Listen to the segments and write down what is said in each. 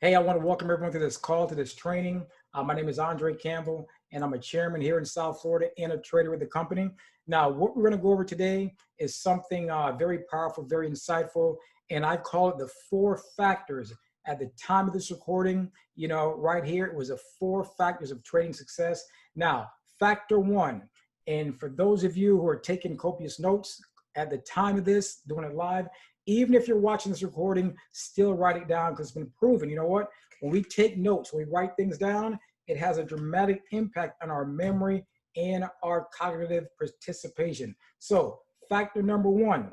Hey, I want to welcome everyone to this call, to this training. My name is Campbell, and I'm a chairman here in South Florida and a trader with the company. Now, what we're going to go over today is something very powerful, very insightful, and I call it the four factors. At the time of this recording, right here, it was the four factors of trading success. Now, factor one, and for those of you who are taking copious notes at the time of this, doing it live, even if you're watching this recording, still write it down because it's been proven. You know what? When we take notes, when we write things down, it has a dramatic impact on our memory and our cognitive participation. So, factor number one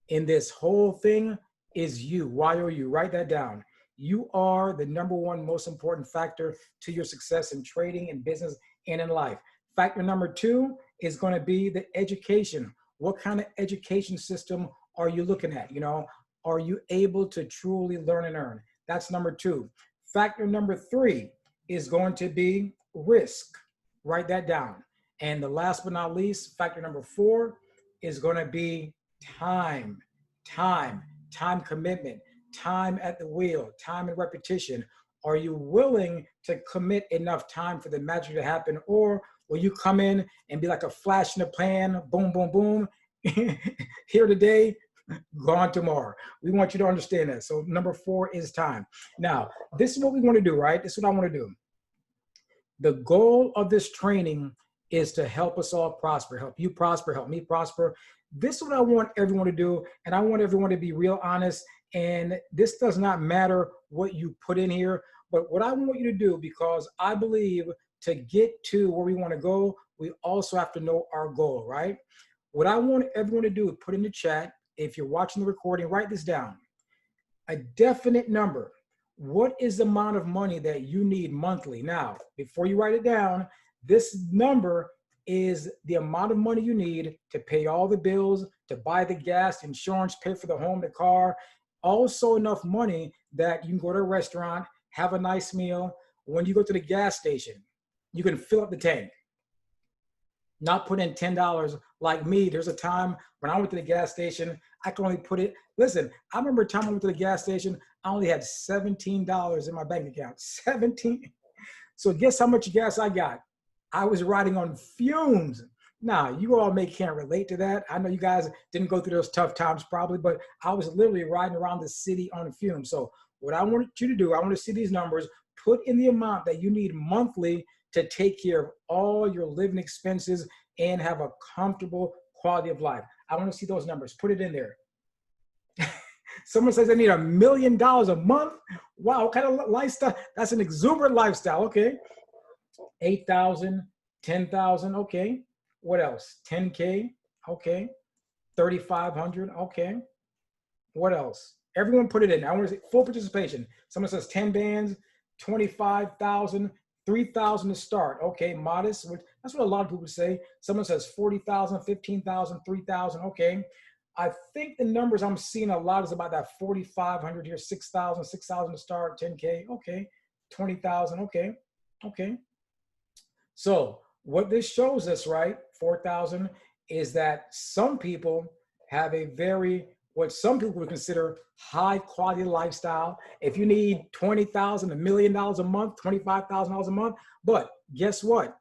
in this whole thing is you. Why are you? Write that down. You are the number one most important factor to your success in trading, in business, and in life. Factor number two is going to be the education. What kind of education system are you looking at? Are you able to truly learn and earn? That's number two. Factor number three is going to be risk. Write that down. And the last but not least, factor number four is going to be time, time commitment, time at the wheel, time and repetition. Are you willing to commit enough time for the magic to happen? Or will you come in and be like a flash in the pan, boom, boom, boom, here today, gone tomorrow? We want you to understand that. So number four is time. Now, this is what we want to do, right? This is what I want to do. The goal of this training is to help us all prosper, help you prosper, help me prosper. This is what I want everyone to do. And I want everyone to be real honest. And this does not matter what you put in here, but what I want you to do, because I believe to get to where we want to go, we also have to know our goal, right? What I want everyone to do is put in the chat, if you're watching the recording, write this down. A definite number. What is the amount of money that you need monthly? Now, before you write it down, this number is the amount of money you need to pay all the bills, to buy the gas, insurance, pay for the home, the car. Also enough money that you can go to a restaurant, have a nice meal. When you go to the gas station, you can fill up the tank. Not put in $10 like me. There's a time when I went to the gas station, I could only put it, listen, I remember a time I went to the gas station, I only had $17 in my bank account, 17. So guess how much gas I got? I was riding on fumes. Now, you all can't relate to that. I know you guys didn't go through those tough times probably, but I was literally riding around the city on fumes. So what I want you to do, I want to see these numbers, put in the amount that you need monthly to take care of all your living expenses and have a comfortable quality of life. I want to see those numbers. Put it in there. Someone says they need $1 million a month. Wow, what kind of lifestyle? That's an exuberant lifestyle. Okay. 8,000, 10,000. Okay. What else? 10K. Okay. 3,500. Okay. What else? Everyone put it in. I want to see full participation. Someone says 10 bands, 25,000, 3,000 to start. Okay, modest. That's what a lot of people say. Someone says 40,000, 15,000, 3,000. Okay. I think the numbers I'm seeing a lot is about that 4,500 here, 6,000, 6,000 to start, 10K. Okay. 20,000. Okay. Okay. So what this shows us, right, 4,000, is that some people have a what some people would consider high quality lifestyle. If you need 20,000, $1 million a month, $25,000 a month, but guess what?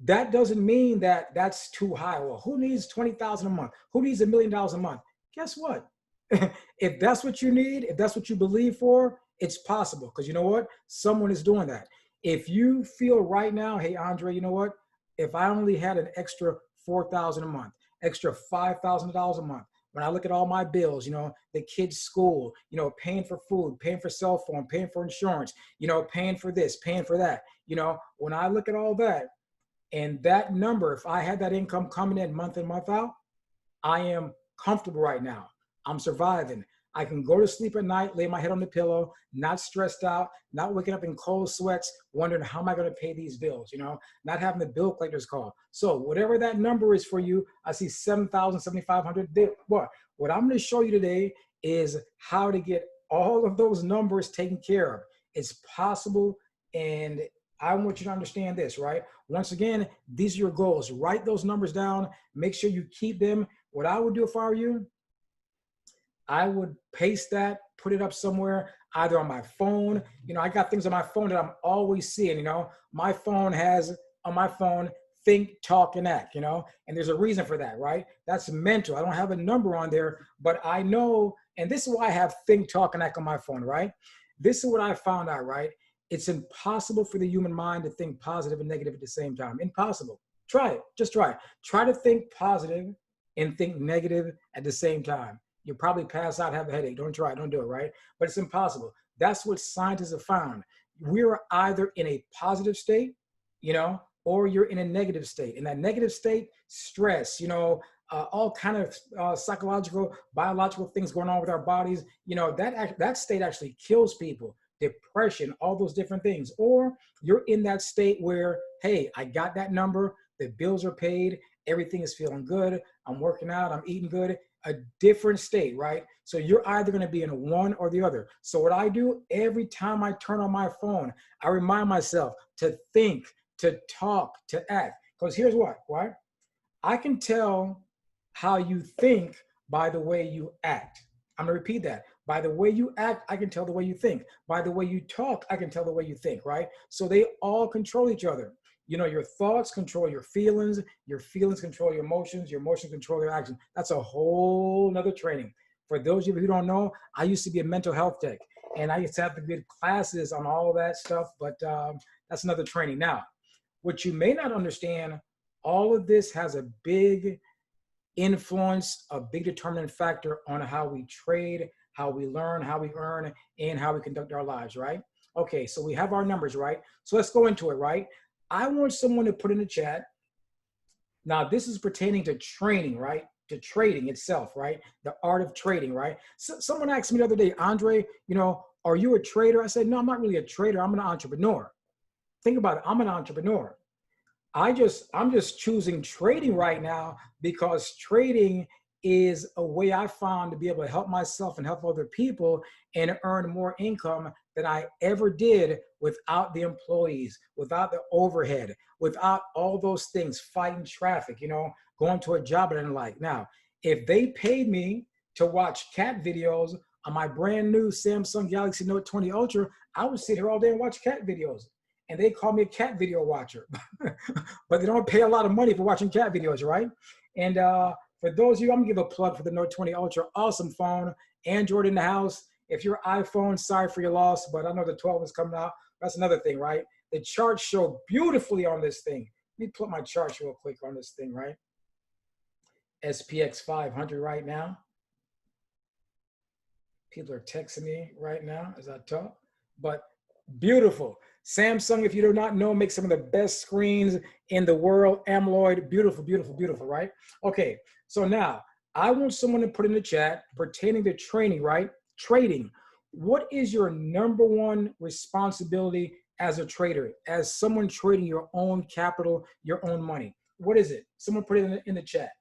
That doesn't mean that that's too high. Well, who needs 20,000 a month? Who needs $1 million a month? Guess what? If that's what you need, if that's what you believe for, it's possible. Because you know what? Someone is doing that. If you feel right now, hey, Andre, you know what? If I only had an extra 4,000 a month, extra $5,000 a month, when I look at all my bills, the kids' school, paying for food, paying for cell phone, paying for insurance, paying for this, paying for that, when I look at all that, and that number, if I had that income coming in month in, month out, I am comfortable right now. I'm surviving. I can go to sleep at night, lay my head on the pillow, not stressed out, not waking up in cold sweats, wondering how am I going to pay these bills, not having the bill collectors call. So whatever that number is for you, I see 7,000, 7,500. What I'm going to show you today is how to get all of those numbers taken care of. It's possible, and I want you to understand this, right? Once again, these are your goals. Write those numbers down. Make sure you keep them. What I would do if I were you, I would paste that, put it up somewhere. either on my phone. I got things on my phone that I'm always seeing. My phone has on my phone think, talk, and act, and there's a reason for that, right? That's mental. I don't have a number on there, but I know, and this is why I have think, talk, and act on my phone, right? This is what I found out, right? It's impossible for the human mind to think positive and negative at the same time. Impossible. Try it. Just try it. Try to think positive and think negative at the same time. You'll probably pass out, have a headache. Don't try it. Don't do it, right? But it's impossible. That's what scientists have found. We're either in a positive state, or you're in a negative state. In that negative state, stress, all kind of psychological, biological things going on with our bodies. That state actually kills people. Depression, all those different things. Or you're in that state where, hey, I got that number, the bills are paid, everything is feeling good, I'm working out, I'm eating good. A different state, right? So you're either going to be in one or the other. So what I do every time I turn on my phone, I remind myself to think, to talk, to act. Because here's what, right? I can tell how you think by the way you act. I'm going to repeat that. By the way you act, I can tell the way you think. By the way you talk, I can tell the way you think, right? So they all control each other. Your thoughts control your feelings control your emotions control your actions. That's a whole nother training. For those of you who don't know, I used to be a mental health tech, and I used to have to get classes on all of that stuff, but that's another training. Now, what you may not understand, all of this has a big influence, a big determinant factor on how we trade, how we learn, how we earn, and how we conduct our lives, right? Okay, so we have our numbers, right? So let's go into it, right? I want someone to put in the chat. Now, this is pertaining to training, right? To trading itself, right? The art of trading, right? So someone asked me the other day, Andre, are you a trader? I said, no, I'm not really a trader. I'm an entrepreneur. Think about it. I'm an entrepreneur. I'm just choosing trading right now because trading is a way I found to be able to help myself and help other people and earn more income than I ever did without the employees, without the overhead, without all those things, fighting traffic, going to a job I didn't like. Now, if they paid me to watch cat videos on my brand new Samsung Galaxy Note 20 Ultra, I would sit here all day and watch cat videos. And they call me a cat video watcher, but they don't pay a lot of money for watching cat videos, right? And for those of you, I'm gonna give a plug for the Note 20 Ultra, awesome phone, Android in the house. If you're iPhone, sorry for your loss, but I know the 12 is coming out. That's another thing, right? The charts show beautifully on this thing. Let me put my charts real quick on this thing, right? SPX 500 right now. People are texting me right now as I talk, but beautiful. Samsung, if you do not know, makes some of the best screens in the world. AMOLED, beautiful, beautiful, beautiful, right? Okay, so now I want someone to put in the chat pertaining to training, right? Trading. What is your number one responsibility as a trader, as someone trading your own capital, your own money? What is it? Someone put it in the chat.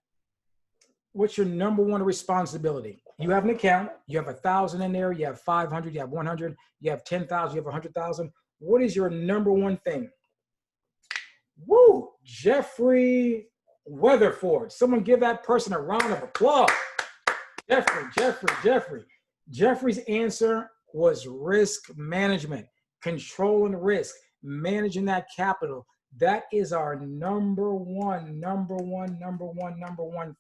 What's your number one responsibility? You have an account, you have 1,000 in there, you have 500, you have 100, you have 10,000, you have 100,000. What is your number one thing? Woo! Jeffrey Weatherford. Someone give that person a round of applause. Jeffrey. Jeffrey's answer was risk management, controlling risk, managing that capital. That is our number one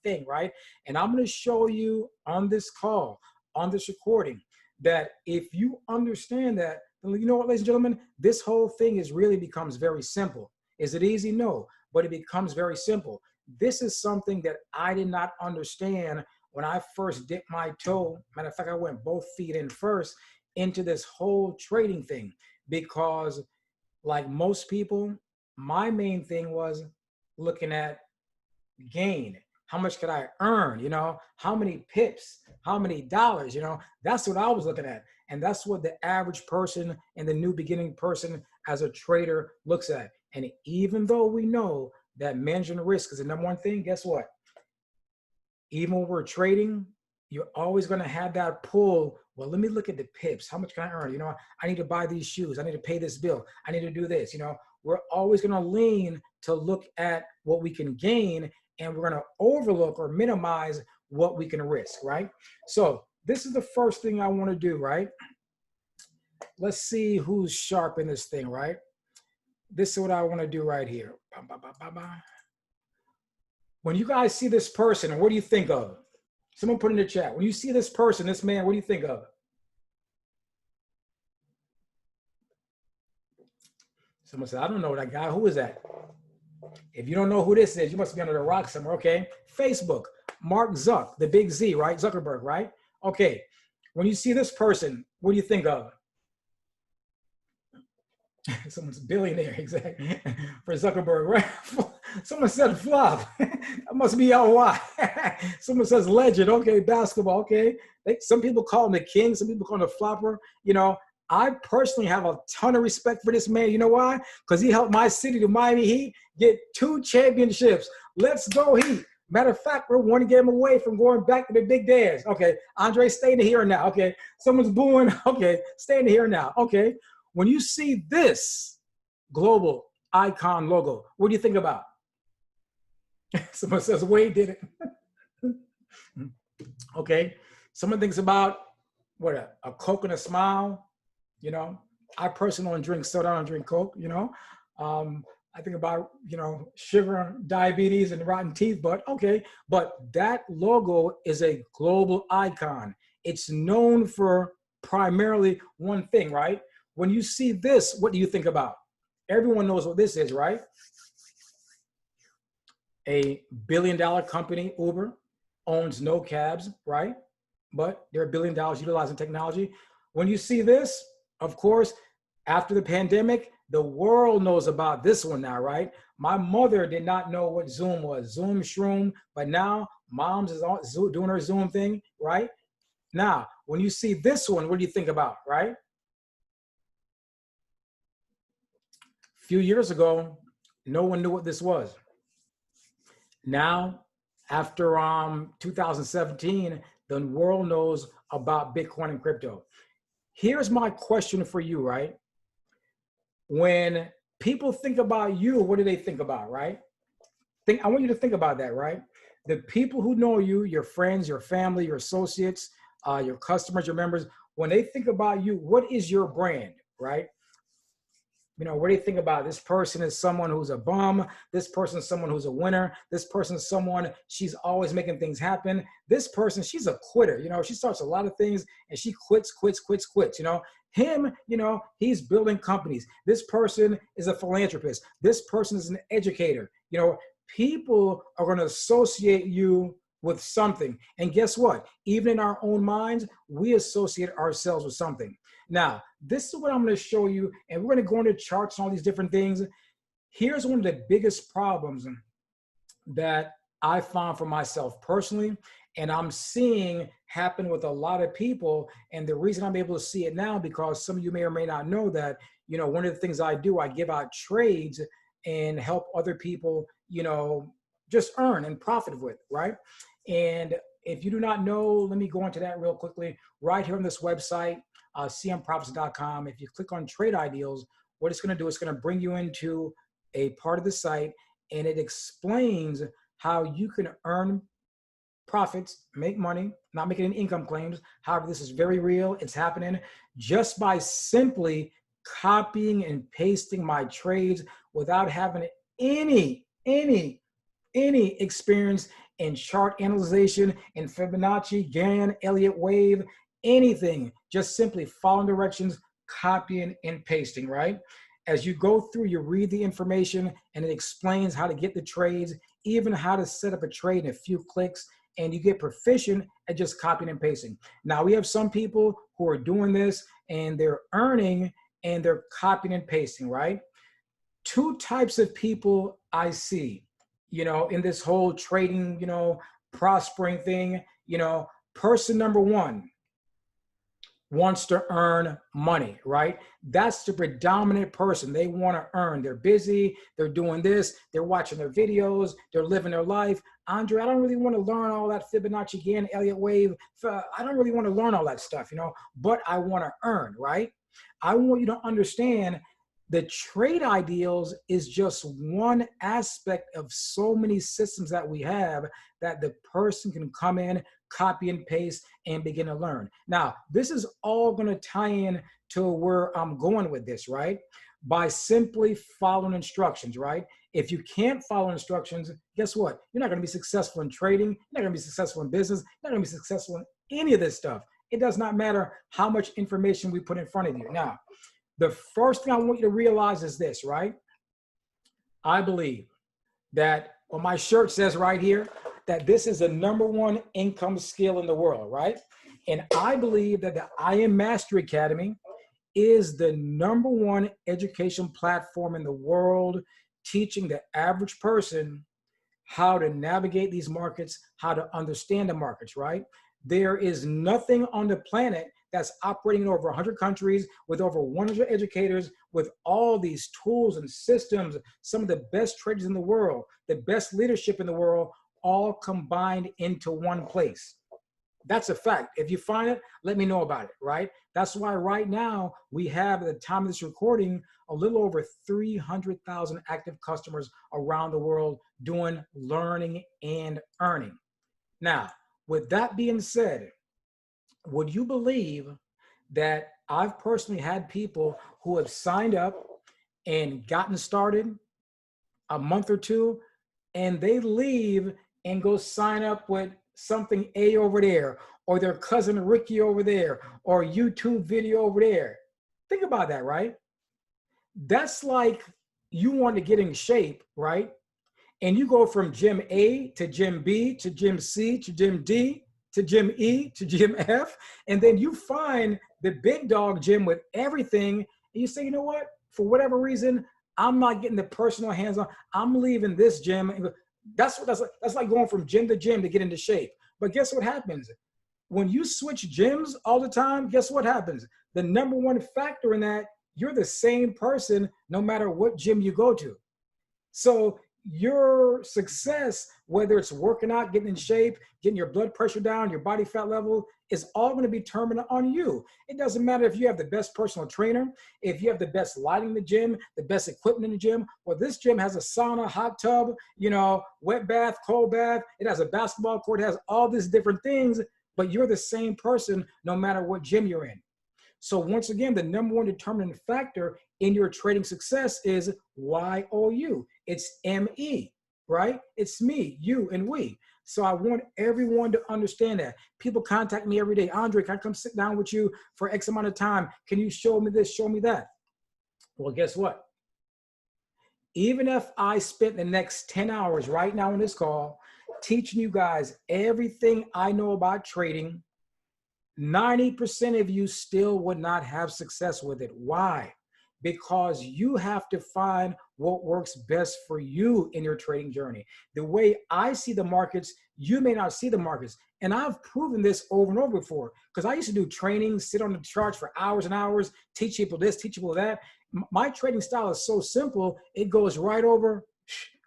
thing, right? And I'm going to show you on this call, on this recording, that if you understand that, you know what, ladies and gentlemen, this whole thing really becomes very simple. Is it easy? No, but it becomes very simple. This is something that I did not understand when I first dipped my toe. Matter of fact, I went both feet in first into this whole trading thing, because like most people, my main thing was looking at gain. How much could I earn? How many pips, how many dollars, that's what I was looking at. And that's what the average person and the new beginning person as a trader looks at. And even though we know that managing risk is the number one thing, guess what? Even when we're trading, you're always going to have that pull. Well, let me look at the pips. How much can I earn? I need to buy these shoes. I need to pay this bill. I need to do this. We're always going to lean to look at what we can gain, and we're going to overlook or minimize what we can risk, right? So this is the first thing I want to do, right? let's see who's sharp in this thing, right? This is what I want to do right here. When you guys see this person, what do you think of? Someone put in the chat. When you see this person, this man, what do you think of? Someone said, I don't know that guy. Who is that? If you don't know who this is, you must be under the rock somewhere. Okay. Facebook, Mark Zuck, the big Z, right? Zuckerberg, right? Okay. When you see this person, what do you think of? Someone's billionaire, exactly. For Zuckerberg, right? Someone said flop. That must be LY. Someone says legend. Okay, basketball. Okay. Some people call him the king. Some people call him the flopper. You know, I personally have a ton of respect for this man. You know why? Because he helped my city, the Miami Heat, get 2 championships. Let's go Heat. Matter of fact, we're 1 game away from going back to the big dance. Okay, Andre, stay in the here and now. Okay, someone's booing. Okay, stay in the here and now. Okay, when you see this global icon logo, what do you think about? Someone says Wade did it. Okay, someone thinks about what, a Coke and a smile. You know, I personally don't drink soda, I don't drink Coke, you know. I think about, you know, sugar, diabetes, and rotten teeth, but okay. But that logo is a global icon. It's known for primarily one thing, right? When you see this, what do you think about? Everyone knows what this is, right? A billion-dollar company, Uber, owns no cabs, right? But they're $1 billion utilizing technology. When you see this, of course, after the pandemic, the world knows about this one now, right? My mother did not know what Zoom was, Zoom, Shroom, but now Mom's is doing her Zoom thing, right? Now, when you see this one, what do you think about, right? A few years ago, no one knew what this was. Now, after 2017, the world knows about Bitcoin and crypto. Here's my question for you, right? When people think about you, what do they think about, right? I want you to think about that, right? The people who know you, your friends, your family, your associates, your customers, your members, when they think about you, what is your brand, right? You know, what do you think about? This person is someone who's a bum. This person is someone who's a winner. This person is someone, she's always making things happen. This person, she's a quitter. You know, she starts a lot of things and she quits. You know, him, you know, he's building companies. This person is a philanthropist. This person is an educator. You know, people are going to associate you with something. And guess what? Even in our own minds, we associate ourselves with something. Now, this is what I'm going to show you, and we're going to go into charts and all these different things. Here's one of the biggest problems that I found for myself personally, and I'm seeing happen with a lot of people. And the reason I'm able to see it now, because some of you may or may not know that, you know, one of the things I do, I give out trades and help other people, you know, just earn and profit with, right? And if you do not know, let me go into that real quickly. Right here on this website, cmprofits.com. If you click on trade ideals, what it's going to do is going to bring you into a part of the site, and it explains how you can earn profits, make money, not making any income claims. However, this is very real. It's happening just by simply copying and pasting my trades without having any experience in chart analyzation, in Fibonacci, Gann, Elliott wave, anything. Just simply following directions, copying and pasting, right? As you go through, you read the information and it explains how to get the trades, even how to set up a trade in a few clicks, and you get proficient at just copying and pasting. Now, we have some people who are doing this and they're earning and they're copying and pasting, right? 2 types of people I see, you know, in this whole trading, you know, prospering thing. You know, person number 1 wants to earn money, right? That's the predominant person. They want to earn. They're busy. They're doing this. They're watching their videos. They're living their life. Andre, I don't really want to learn all that Fibonacci, Gann, Elliott wave. I don't really want to learn all that stuff, you know, but I want to earn, right? I want you to understand the trade ideals is just one aspect of so many systems that we have that the person can come in, copy and paste and begin to learn. Now, this is all going to tie in to where I'm going with this, right? By simply following instructions, right? If you can't follow instructions, guess what? You're not going to be successful in trading. You're not going to be successful in business. You're not going to be successful in any of this stuff. It does not matter how much information we put in front of you. Now, the first thing I want you to realize is this, right? I believe that what my shirt says right here, that this is the #1 income skill in the world, right? And I believe that the I Am Mastery Academy is the #1 education platform in the world, teaching the average person how to navigate these markets, how to understand the markets, right? There is nothing on the planet that's operating in over 100 countries with over 100 educators, with all these tools and systems, some of the best traders in the world, the best leadership in the world, all combined into one place. That's a fact. If you find it, let me know about it, right? That's why right now we have, at the time of this recording, a little over 300,000 active customers around the world doing learning and earning. Now, with that being said, would you believe that I've personally had people who have signed up and gotten started a month or two, and they leave and go sign up with something A over there, or their cousin Ricky over there, or YouTube video over there? Think about that, right? That's like you want to get in shape, right? And you go from gym A to gym B to gym C to gym D to gym E to gym F, and then you find the big dog gym with everything, and you say, you know what? For whatever reason, I'm not getting the personal hands-on. I'm leaving this gym. That's like going from gym to gym to get into shape. But guess what happens? When you switch gyms all the time, guess what happens? The #1 factor in that, you're the same person no matter what gym you go to. So your success, whether it's working out, getting in shape, getting your blood pressure down, your body fat level, is all going to be determined on you. It doesn't matter if you have the best personal trainer, if you have the best lighting in the gym, the best equipment in the gym. Well, this gym has a sauna, hot tub, wet bath, cold bath. It has a basketball court. It has all these different things, but you're the same person no matter what gym you're in. So once again, the #1 determining factor in your trading success is YOU. It's ME, right? It's me, you, and we. So I want everyone to understand that. People contact me every day. Andre, can I come sit down with you for X amount of time? Can you show me this, show me that? Well, guess what? Even if I spent the next 10 hours right now on this call teaching you guys everything I know about trading, 90% of you still would not have success with it. Why? Because you have to find what works best for you in your trading journey. The way I see the markets, you may not see the markets. And I've proven this over and over before, because I used to do training, sit on the charts for hours and hours, teach people this, teach people that. My trading style is so simple, it goes right over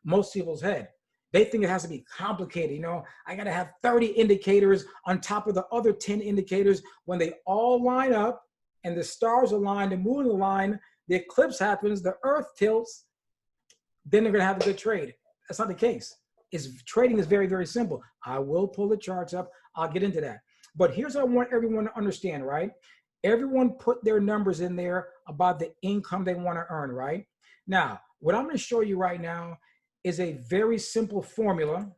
most people's head. They think it has to be complicated. I got to have 30 indicators on top of the other 10 indicators. When they all line up and the stars align, the moon align, the eclipse happens, the earth tilts, then they're going to have a good trade. That's not the case. Trading is very, very simple. I will pull the charts up. I'll get into that. But here's what I want everyone to understand, right? Everyone put their numbers in there about the income they want to earn, right? Now, what I'm going to show you right now is a very simple formula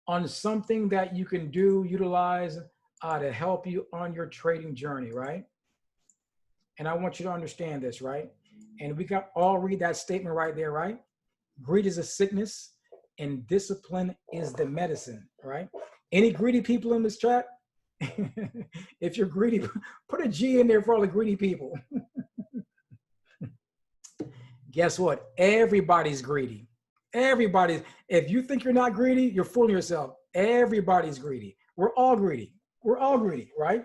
on something that you can utilize to help you on your trading journey, right? And I want you to understand this, right? And we can all read that statement right there, right? Greed is a sickness and discipline is the medicine, right? Any greedy people in this chat? If you're greedy, put a G in there for all the greedy people. Guess what? Everybody's greedy. Everybody. If you think you're not greedy, you're fooling yourself. Everybody's greedy. We're all greedy. We're all greedy, right?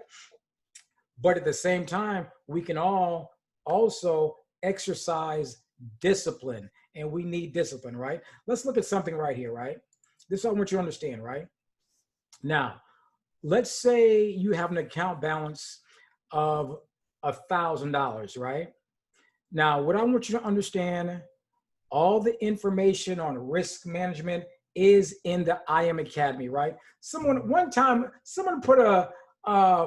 But at the same time, we can all also exercise discipline, and we need discipline, right? Let's look at something right here, right? This is what I want you to understand, right? Now, let's say you have an account balance of $1,000, right? Now, what I want you to understand, all the information on risk management is in the I Am Academy, right? One time, someone put a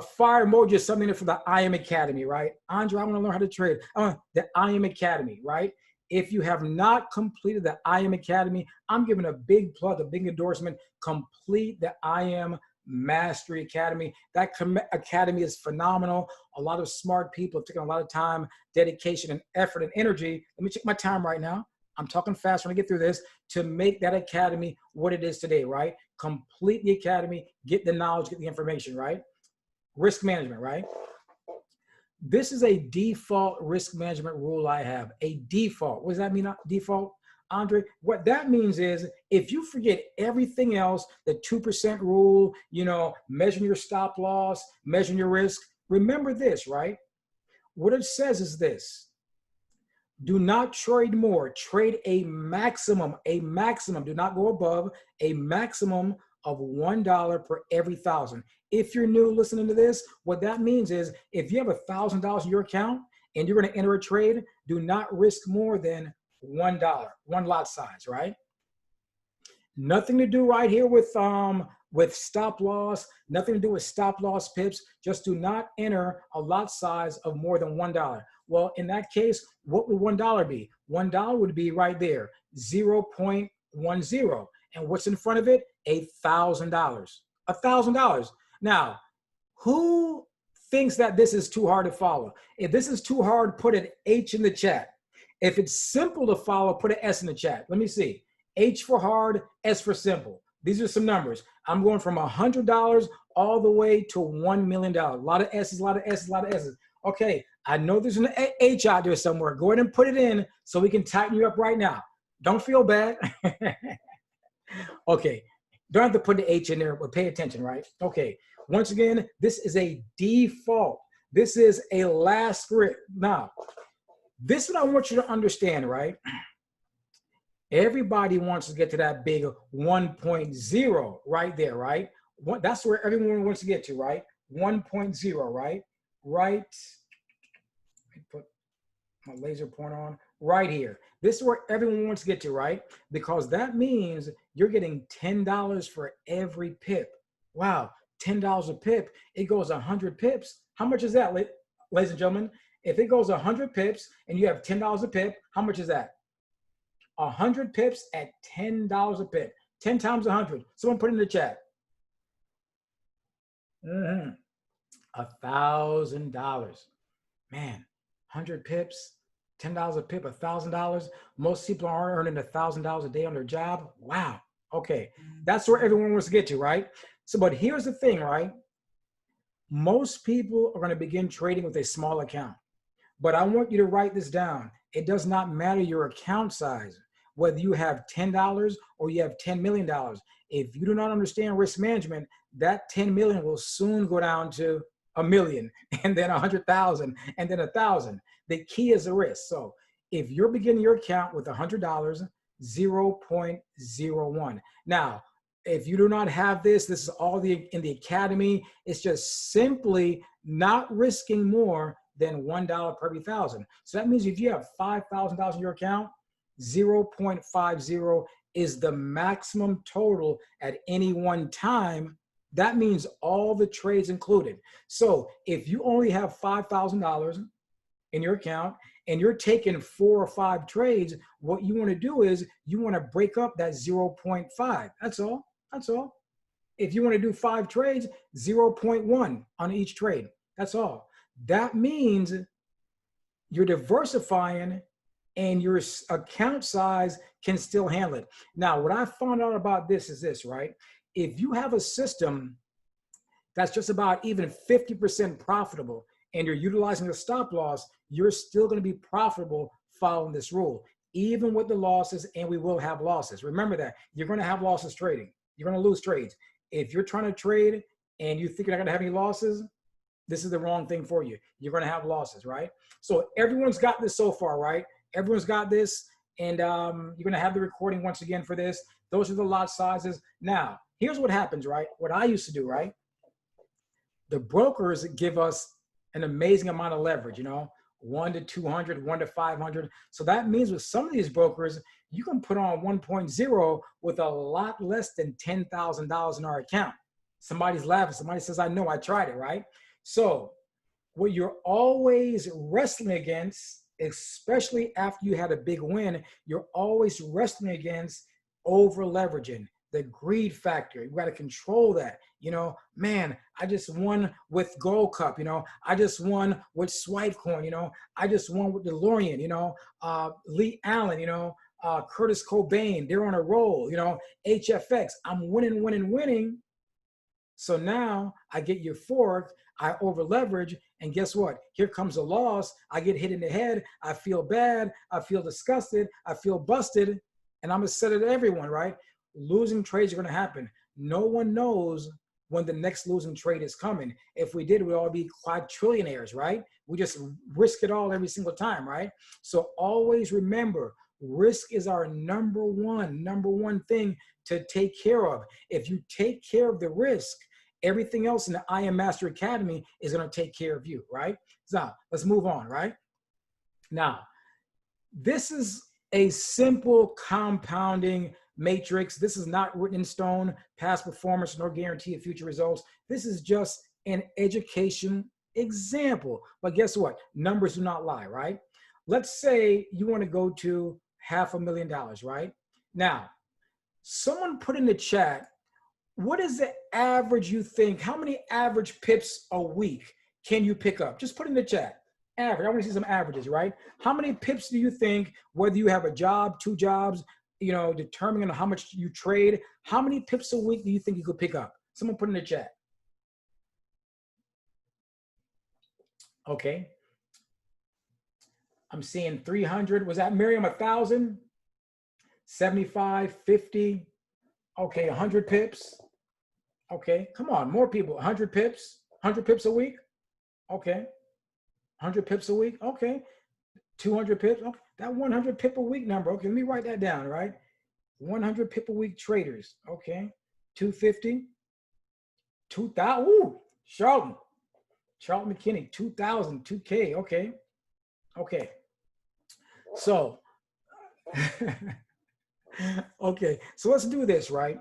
fire emoji or something for the I Am Academy, right? Andre, I want to learn how to trade. The I Am Academy, right? If you have not completed the I Am Academy, I'm giving a big plug, a big endorsement. Complete the I Am Mastery Academy. That academy is phenomenal. A lot of smart people have taken a lot of time, dedication, and effort and energy. Let me check my time right now. I'm talking fast when I get through this to make that academy what it is today, right? Complete the academy, get the knowledge, get the information, right? Risk management, right? This is a default risk management rule I have, a default. What does that mean, default? Andre, what that means is if you forget everything else, the 2% rule, measuring your stop loss, measuring your risk, remember this, right? What it says is this: do not trade more, trade a maximum, do not go above a maximum of $1 per every 1,000. If you're new listening to this, what that means is if you have $1,000 in your account and you're going to enter a trade, do not risk more than $1, one lot size, right? Nothing to do right here with stop loss, nothing to do with stop loss pips. Just do not enter a lot size of more than $1. Well, in that case, what would $1 be? $1 would be right there, 0.10. And what's in front of it? $1,000. $1,000. Now, who thinks that this is too hard to follow? If this is too hard, put an H in the chat. If it's simple to follow, put an S in the chat. Let me see. H for hard, S for simple. These are some numbers. I'm going from $100 all the way to $1 million. A lot of S's, a lot of S's, a lot of S's. Okay, I know there's an H out there somewhere. Go ahead and put it in so we can tighten you up right now. Don't feel bad. Okay, don't have to put the H in there, but pay attention, right? Okay, once again, this is a default. This is a last script. Now, this is what I want you to understand, right? Everybody wants to get to that big 1.0 right there, right? That's where everyone wants to get to, right? 1.0, right? Right. Let me put my laser pointer on right here. This is where everyone wants to get to, right? Because that means you're getting $10 for every pip. Wow, $10 a pip. It goes 100 pips. How much is that, ladies and gentlemen? If it goes 100 pips and you have $10 a pip, how much is that? 100 pips at $10 a pip. 10 times 100. Someone put it in the chat. $1,000. Man, 100 pips, $10 a pip, $1,000. Most people aren't earning $1,000 a day on their job. Wow. Okay, that's where everyone wants to get to, right? So, but here's the thing, right? Most people are going to begin trading with a small account. But I want you to write this down. It does not matter your account size, whether you have $10 or you have $10 million. If you do not understand risk management, that 10 million will soon go down to a million, and then 100,000, and then 1,000. The key is the risk. So if you're beginning your account with $100, 0.01. Now, if you do not have this, this is all in the academy. It's just simply not risking more than $1 per every 1,000. So that means if you have $5,000 in your account, 0.50 is the maximum total at any one time. That means all the trades included. So if you only have $5,000 in your account and you're taking 4 or 5 trades, what you want to do is you want to break up that 0.5. That's all. That's all. If you want to do 5 trades, 0.1 on each trade. That's all. That means you're diversifying and your account size can still handle it. Now, what I found out about this is this, right? If you have a system that's just about even 50% profitable and you're utilizing the stop loss, you're still going to be profitable following this rule, even with the losses, and we will have losses. Remember that. You're going to have losses trading. You're going to lose trades. If you're trying to trade and you think you're not going to have any losses, this is the wrong thing for you. You're going to have losses, right? So everyone's got this so far, right? Everyone's got this, and you're going to have the recording once again for this. Those are the lot sizes. Now, here's what happens, right? What I used to do, right? The brokers give us an amazing amount of leverage, 1 to 200, 1 to 500. So that means with some of these brokers, you can put on 1.0 with a lot less than $10,000 in our account. Somebody's laughing. Somebody says, I know, I tried it, right? So what you're always wrestling against, especially after you had a big win, you're always wrestling against over leveraging, the greed factor. You got to control that. You know, man, I just won with Gold Cup. You know, I just won with Swipecoin. You know, I just won with DeLorean. You know, Lee Allen. You know, Curtis Cobain. They're on a roll. You know, HFX. I'm winning, winning, winning. So now I get euphoric, I over leverage, and guess what? Here comes a loss. I get hit in the head. I feel bad. I feel disgusted. I feel busted. And I'm going to set it to everyone, right? Losing trades are going to happen. No one knows when the next losing trade is coming. If we did, we'd all be quadrillionaires, right? We just risk it all every single time, right? So always remember, risk is our number one thing to take care of. If you take care of the risk, everything else in the I Am Master Academy is going to take care of you, right? So let's move on, right? Now, this is a simple compounding matrix. This is not written in stone, past performance, nor guarantee of future results. This is just an education example. But guess what? Numbers do not lie, right? Let's say you want to go to $500,000, right? Now, someone put in the chat, what is the average you think? How many average pips a week can you pick up? Just put in the chat. Average. I want to see some averages, right? How many pips do you think, whether you have a job, 2 jobs, you know, determining how much you trade, how many pips a week do you think you could pick up? Someone put in the chat. Okay. I'm seeing 300. Was that Miriam 1,000? 75, 50. Okay, 100 pips. Okay, come on, more people. 100 pips. 100 pips a week. Okay. 100 pips a week. Okay. 200 pips. Okay. That 100 pip a week number. Okay, let me write that down, right? 100 pip a week traders. Okay. 250. 2,000. Ooh, Charlton McKinney. 2,000. 2K. Okay. Okay. So, okay. So let's do this, right?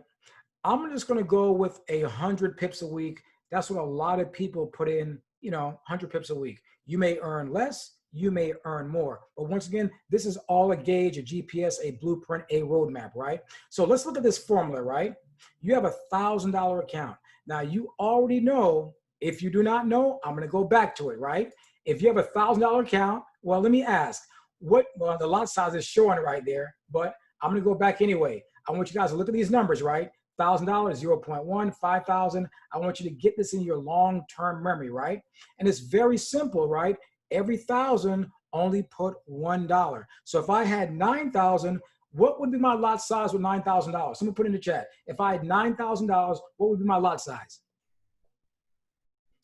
I'm just going to go with 100 pips a week. That's what a lot of people put in, you know, 100 pips a week. You may earn less, you may earn more. But once again, this is all a gauge, a GPS, a blueprint, a roadmap, right? So let's look at this formula, right? You have a $1,000 account. Now you already know, if you do not know, I'm going to go back to it, right? If you have a $1,000 account, well, let me ask, well, the lot size is showing right there, but I'm going to go back anyway. I want you guys to look at these numbers, right? $1,000, 0.1, 5,000. I want you to get this in your long-term memory, right? And it's very simple, right? Every 1,000 only put $1. So if I had 9,000, what would be my lot size with $9,000? Someone put in the chat. If I had $9,000, what would be my lot size?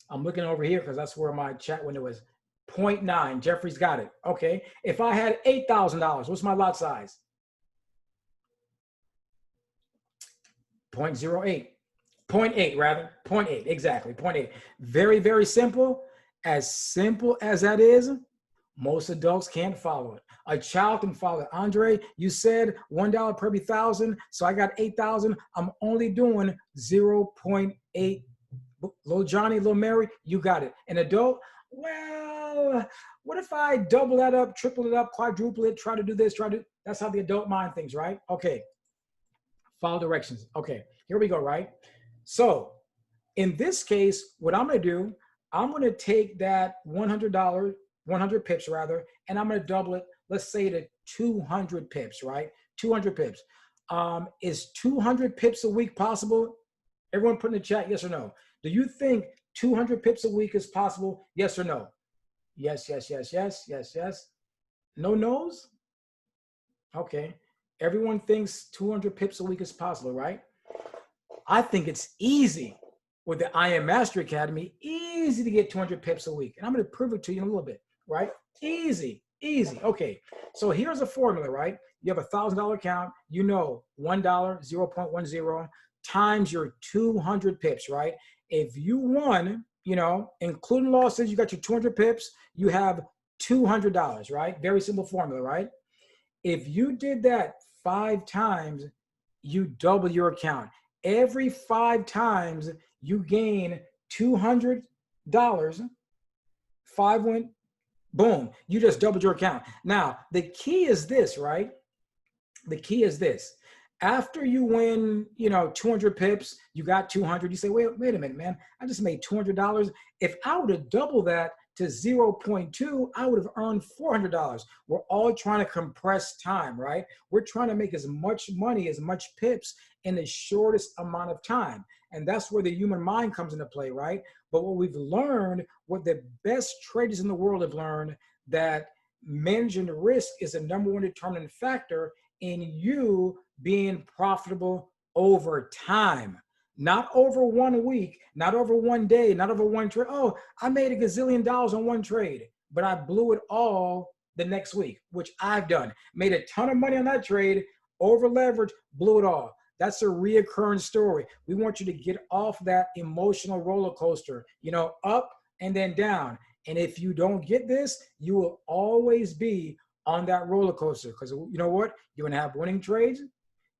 I'm looking over here because that's where my chat window is. 0.9. Jeffrey's got it. Okay. If I had $8,000, what's my lot size? 0.08. 0.8 rather. 0.8. Exactly. 0.8. Very, very simple. As simple as that is, most adults can't follow it. A child can follow it. Andre, you said $1 per every 1,000. So I got 8,000. I'm only doing 0.8. Little Johnny, little Mary, you got it. An adult, well, what if I double that up, triple it up, quadruple it, try to do this, that's how the adult mind thinks, right? Okay. Follow directions. Okay, here we go, right? So in this case, what I'm going to do, I'm going to take that $100, 100 pips rather, and I'm going to double it, let's say to 200 pips, right? 200 pips. Is 200 pips a week possible? Everyone put in the chat, yes or no. Do you think 200 pips a week is possible? Yes or no? Yes, yes, yes, yes, yes, yes. No no's? Okay. Everyone thinks 200 pips a week is possible, right? I think it's easy with the I Am Master Academy, easy to get 200 pips a week. And I'm going to prove it to you in a little bit, right? Easy, easy. Okay. So here's a formula, right? You have a $1,000 account, you know, $1, 0.10 times your 200 pips, right? If you won, you know, including losses, you got your 200 pips, you have $200, right? Very simple formula, right? If you did that 5 times, you double your account. Every 5 times you gain $200, 5 went, boom, you just doubled your account. Now, the key is this, right? The key is this. After you win, 200 pips, you got 200. You say, wait a minute, man. I just made $200. If I would have doubled that to 0.2, I would have earned $400. We're all trying to compress time, right? We're trying to make as much money, as much pips in the shortest amount of time. And that's where the human mind comes into play, right? But what we've learned, what the best traders in the world have learned, that managing the risk is the #1 determining factor in you being profitable over time, not over 1 week, not over 1 day, not over 1 trade. Oh, I made $1 gazillion on 1 trade, but I blew it all the next week, which I've done. Made a ton of money on that trade, over leveraged, blew it all. That's a reoccurring story. We want you to get off that emotional roller coaster, up and then down. And if you don't get this, you will always be on that roller coaster, because you know what? You're going to have winning trades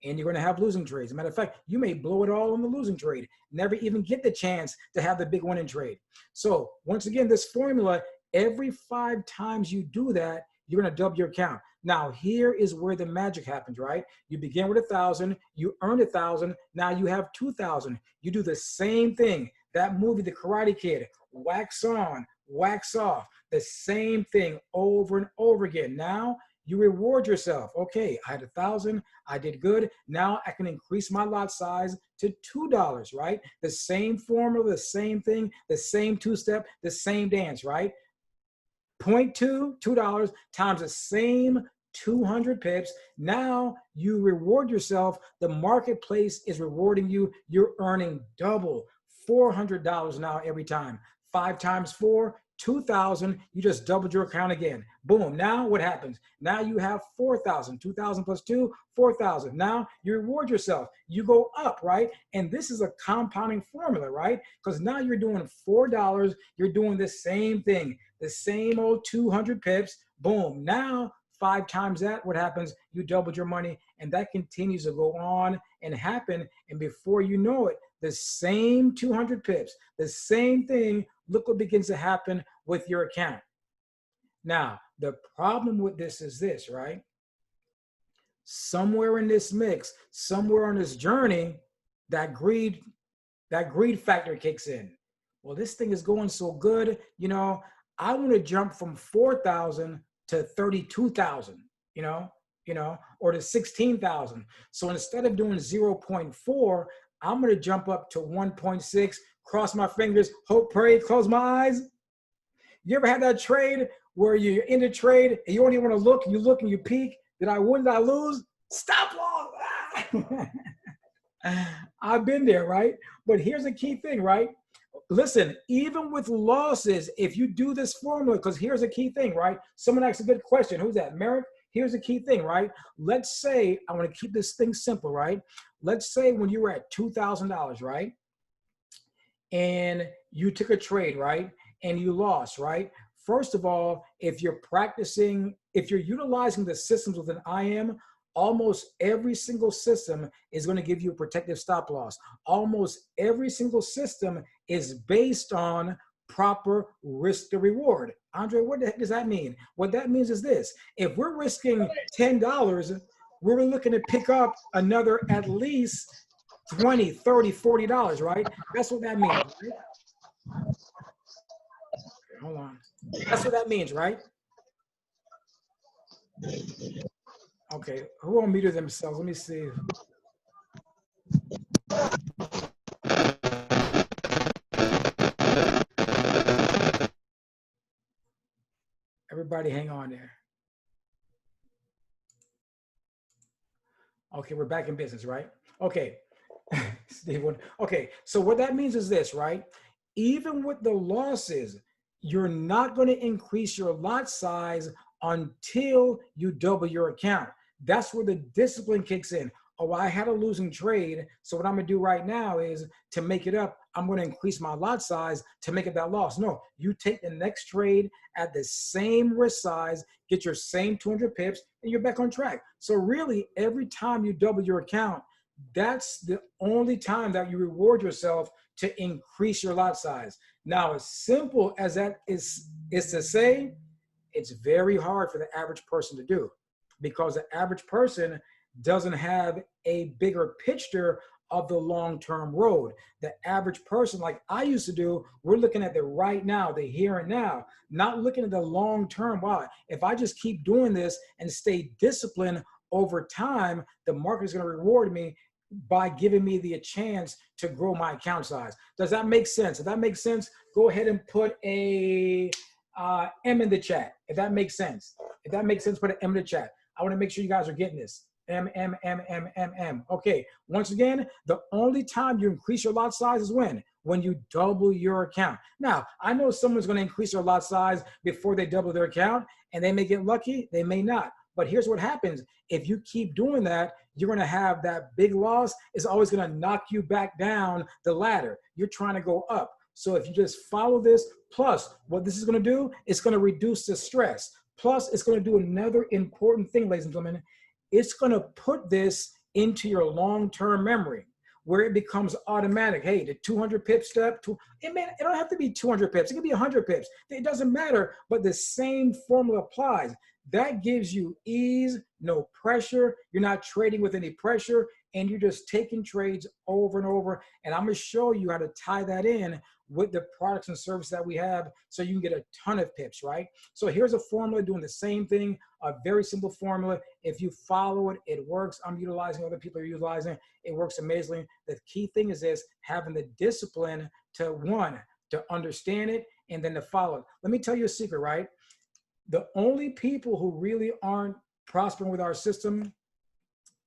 and you're going to have losing trades. As a matter of fact, you may blow it all on the losing trade, never even get the chance to have the big winning trade. So once again, this formula, every 5 times you do that, you're going to double your account. Now, here is where the magic happens, right? You begin with 1,000, you earn 1,000, now you have 2,000. You do the same thing. That movie, The Karate Kid, wax on, wax off, the same thing over and over again. Now you reward yourself. Okay, I had 1,000, I did good. Now I can increase my lot size to $2, right? The same formula, the same thing, the same 2-step, the same dance, right? 0.2, $2 times the same 200 pips. Now you reward yourself. The marketplace is rewarding you. You're earning double, $400 now every time. 5 times 4, 2,000. You just doubled your account again. Boom. Now what happens? Now you have 4,000. 2,000 plus 2, 4,000. Now you reward yourself. You go up, right? And this is a compounding formula, right? Because now you're doing $4. You're doing the same thing, the same old 200 pips. Boom. Now 5 times that, what happens? You doubled your money, and that continues to go on and happen. And before you know it, the same 200 pips, the same thing, look what begins to happen with your account. Now, the problem with this is this, right? Somewhere in this mix, somewhere on this journey, that greed factor kicks in. Well, this thing is going so good, I want to jump from 4,000 to 32,000, or to 16,000. So instead of doing 0.4, I'm going to jump up to 1.6, cross my fingers, hope, pray, close my eyes. You ever had that trade where you're in the trade and you don't even want to look, and you look and you peek, did I win, did I lose? Stop loss. I've been there, right? But here's the key thing, right? Listen, even with losses, if you do this formula, because here's a key thing, right? Someone asked a good question. Who's that? Merrick? Here's the key thing, right? Let's say, I want to keep this thing simple, right? Let's say when you were at $2,000, right? And you took a trade, right? And you lost, right? First of all, if you're utilizing the systems within IM, almost every single system is going to give you a protective stop loss. Almost every single system is based on proper risk to reward. Andre, what the heck does that mean? What that means is this: if we're risking $10, we're looking to pick up another at least $20, $30, $40, right? That's what that means, right? Okay, hold on. That's what that means, right? Okay, who unmuted themselves? Let me see. Everybody hang on there. Okay, we're back in business, right? Okay, Steve. Okay, so what that means is this, right? Even with the losses, you're not going to increase your lot size until you double your account. That's where the discipline kicks in. oh, I had a losing trade. So what I'm gonna do right now is to make it up, I'm gonna increase my lot size to make up that loss. No, you take the next trade at the same risk size, get your same 200 pips, and you're back on track. So really, every time you double your account, that's the only time that you reward yourself to increase your lot size. Now, as simple as that is to say, it's very hard for the average person to do, because the average person doesn't have a bigger picture of the long-term road. The average person, like I used to do, we're looking at the right now, the here and now, not looking at the long-term. Wow, if I just keep doing this and stay disciplined over time, the market is going to reward me by giving me the chance to grow my account size. Does that make sense? If that makes sense, go ahead and put a M in the chat. If that makes sense. If that makes sense, put an M in the chat. I want to make sure you guys are getting this. M, M, M, M, M, M. Okay, once again, the only time you increase your lot size is when you double your account. Now, I know someone's going to increase their lot size before they double their account, and they may get lucky, they may not. But here's what happens. If you keep doing that, you're going to have that big loss. It's always going to knock you back down the ladder. You're trying to go up. So if you just follow this, plus what this is going to do, it's going to reduce the stress. Plus, it's going to do another important thing, ladies and gentlemen. It's going to put this into your long-term memory, where it becomes automatic. Hey, the 200 pip step, it don't have to be 200 pips. It could be 100 pips. It doesn't matter, but the same formula applies. That gives you ease, no pressure. You're not trading with any pressure, and you're just taking trades over and over. And I'm going to show you how to tie that in with the products and services that we have, so you can get a ton of pips, right? So here's a formula doing the same thing, a very simple formula. If you follow it, it works. I'm utilizing, other people are utilizing, it works amazingly. The key thing is this, having the discipline to understand it, and then to follow it. Let me tell you a secret, right? The only people who really aren't prospering with our system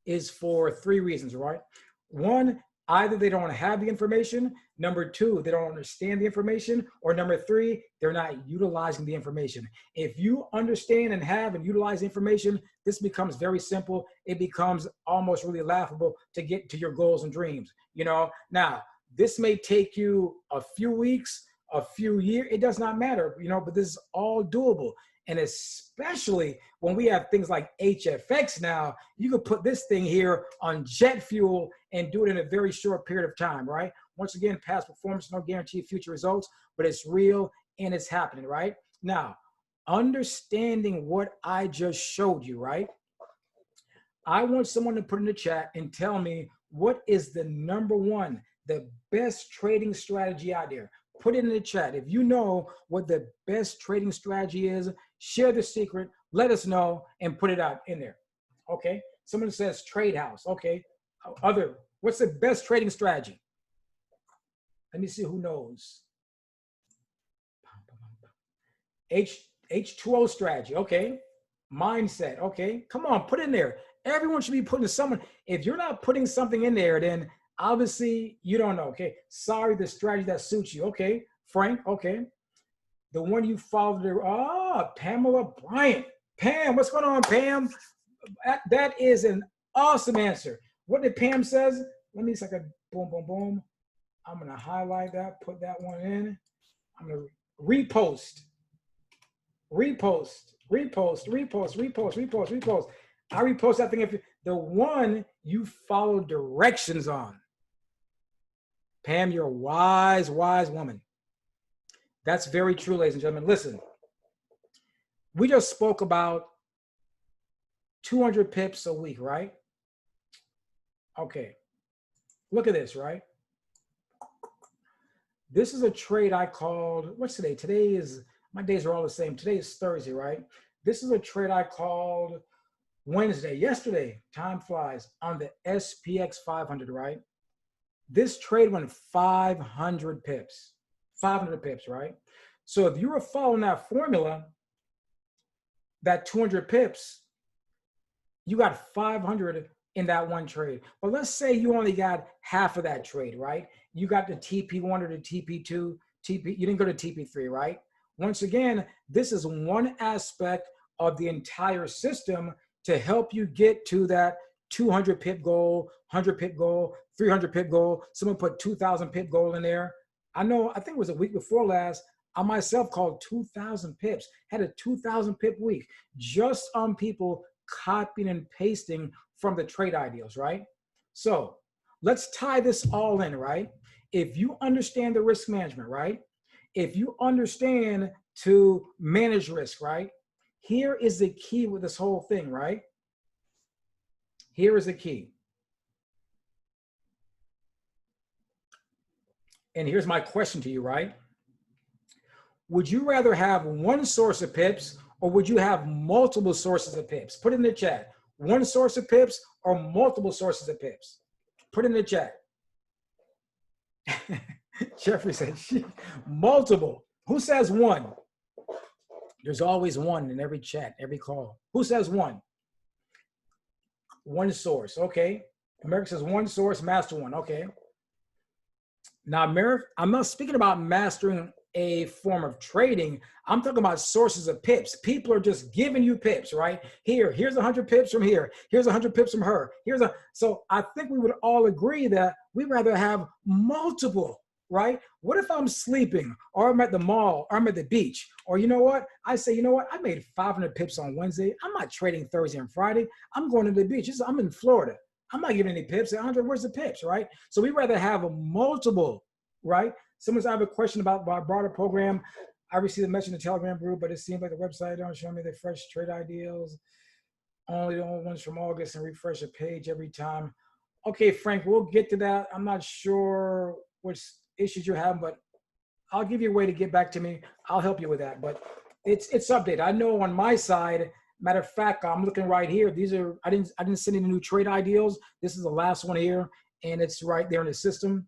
is for three reasons, right? One, either they don't have the information. Number two, they don't understand the information. Or number three, they're not utilizing the information. If you understand and have and utilize the information, this becomes very simple. It becomes almost really laughable to get to your goals and dreams. You know, now this may take you a few weeks, a few years, it does not matter, you know, but this is all doable. And especially when we have things like HFX now, you can put this thing here on jet fuel and do it in a very short period of time, right? Once again, past performance, no guarantee of future results, but it's real and it's happening, right? Now, understanding what I just showed you, right? I want someone to put in the chat and tell me what is the number one, the best trading strategy out there. Put it in the chat. If you know what the best trading strategy is, share the secret, let us know, and put it out in there. Okay. Someone says trade house. Okay. What's the best trading strategy? Let me see who knows. H2O strategy. Okay. Mindset. Okay. Come on, put it in there. Everyone should be putting someone. If you're not putting something in there, then obviously you don't know. Okay. Sorry, the strategy that suits you. Okay. Frank. Okay. The one you followed. Pamela Bryant. Pam, what's going on, Pam? That is an awesome answer. What did Pam says? Let me see. Boom, boom, boom. I'm going to highlight that, put that one in. I'm going to repost. I repost that thing if the one you follow directions on. Pam, you're a wise, wise woman. That's very true, ladies and gentlemen. Listen, we just spoke about 200 pips a week, right? Okay. Look at this, right? This is a trade I called, what's today? Today is, my days are all the same. Today is Thursday, right? This is a trade I called Wednesday, yesterday, time flies, on the SPX 500, right? This trade went 500 pips, 500 pips, right? So if you were following that formula, that 200 pips, you got 500 in that one trade. But let's say you only got half of that trade, right? You got the TP1 or the TP2, you didn't go to TP3, right? Once again, this is one aspect of the entire system to help you get to that 200 pip goal, 100 pip goal, 300 pip goal. Someone put 2,000 pip goal in there. I know, I think it was a week before last, I myself called 2,000 pips, had a 2,000 pip week just on people copying and pasting from the trade ideals, right? So let's tie this all in, right? If you understand the risk management, right? If you understand to manage risk, right? Here is the key with this whole thing, right? Here is the key. And here's my question to you, right? Would you rather have one source of pips or would you have multiple sources of pips? Put it in the chat. One source of pips or multiple sources of pips? Put it in the chat. Jeffrey said, multiple. Who says one? There's always one in every chat, every call. Who says one? One source, okay. America says one source, master one, okay. Now, America, I'm not speaking about mastering a form of trading. I'm talking about sources of pips. People are just giving you pips, right? Here's 100 pips from here. Here's 100 pips from her. So I think we would all agree that we'd rather have multiple, right? What if I'm sleeping or I'm at the mall or I'm at the beach or you know what? I say, you know what? I made 500 pips on Wednesday. I'm not trading Thursday and Friday. I'm going to the beach. I'm in Florida. I'm not giving any pips. 100, where's the pips, right? So we'd rather have a multiple, right? Someone's, I have a question about my broader program. I received a message in the Telegram group, but it seems like the website don't show me the fresh trade ideals. Only the old ones from August and refresh the page every time. Okay, Frank, we'll get to that. I'm not sure which issues you're having, but I'll give you a way to get back to me. I'll help you with that, but it's updated. I know on my side, matter of fact, I'm looking right here. These are, I didn't send any new trade ideals. This is the last one here, and it's right there in the system.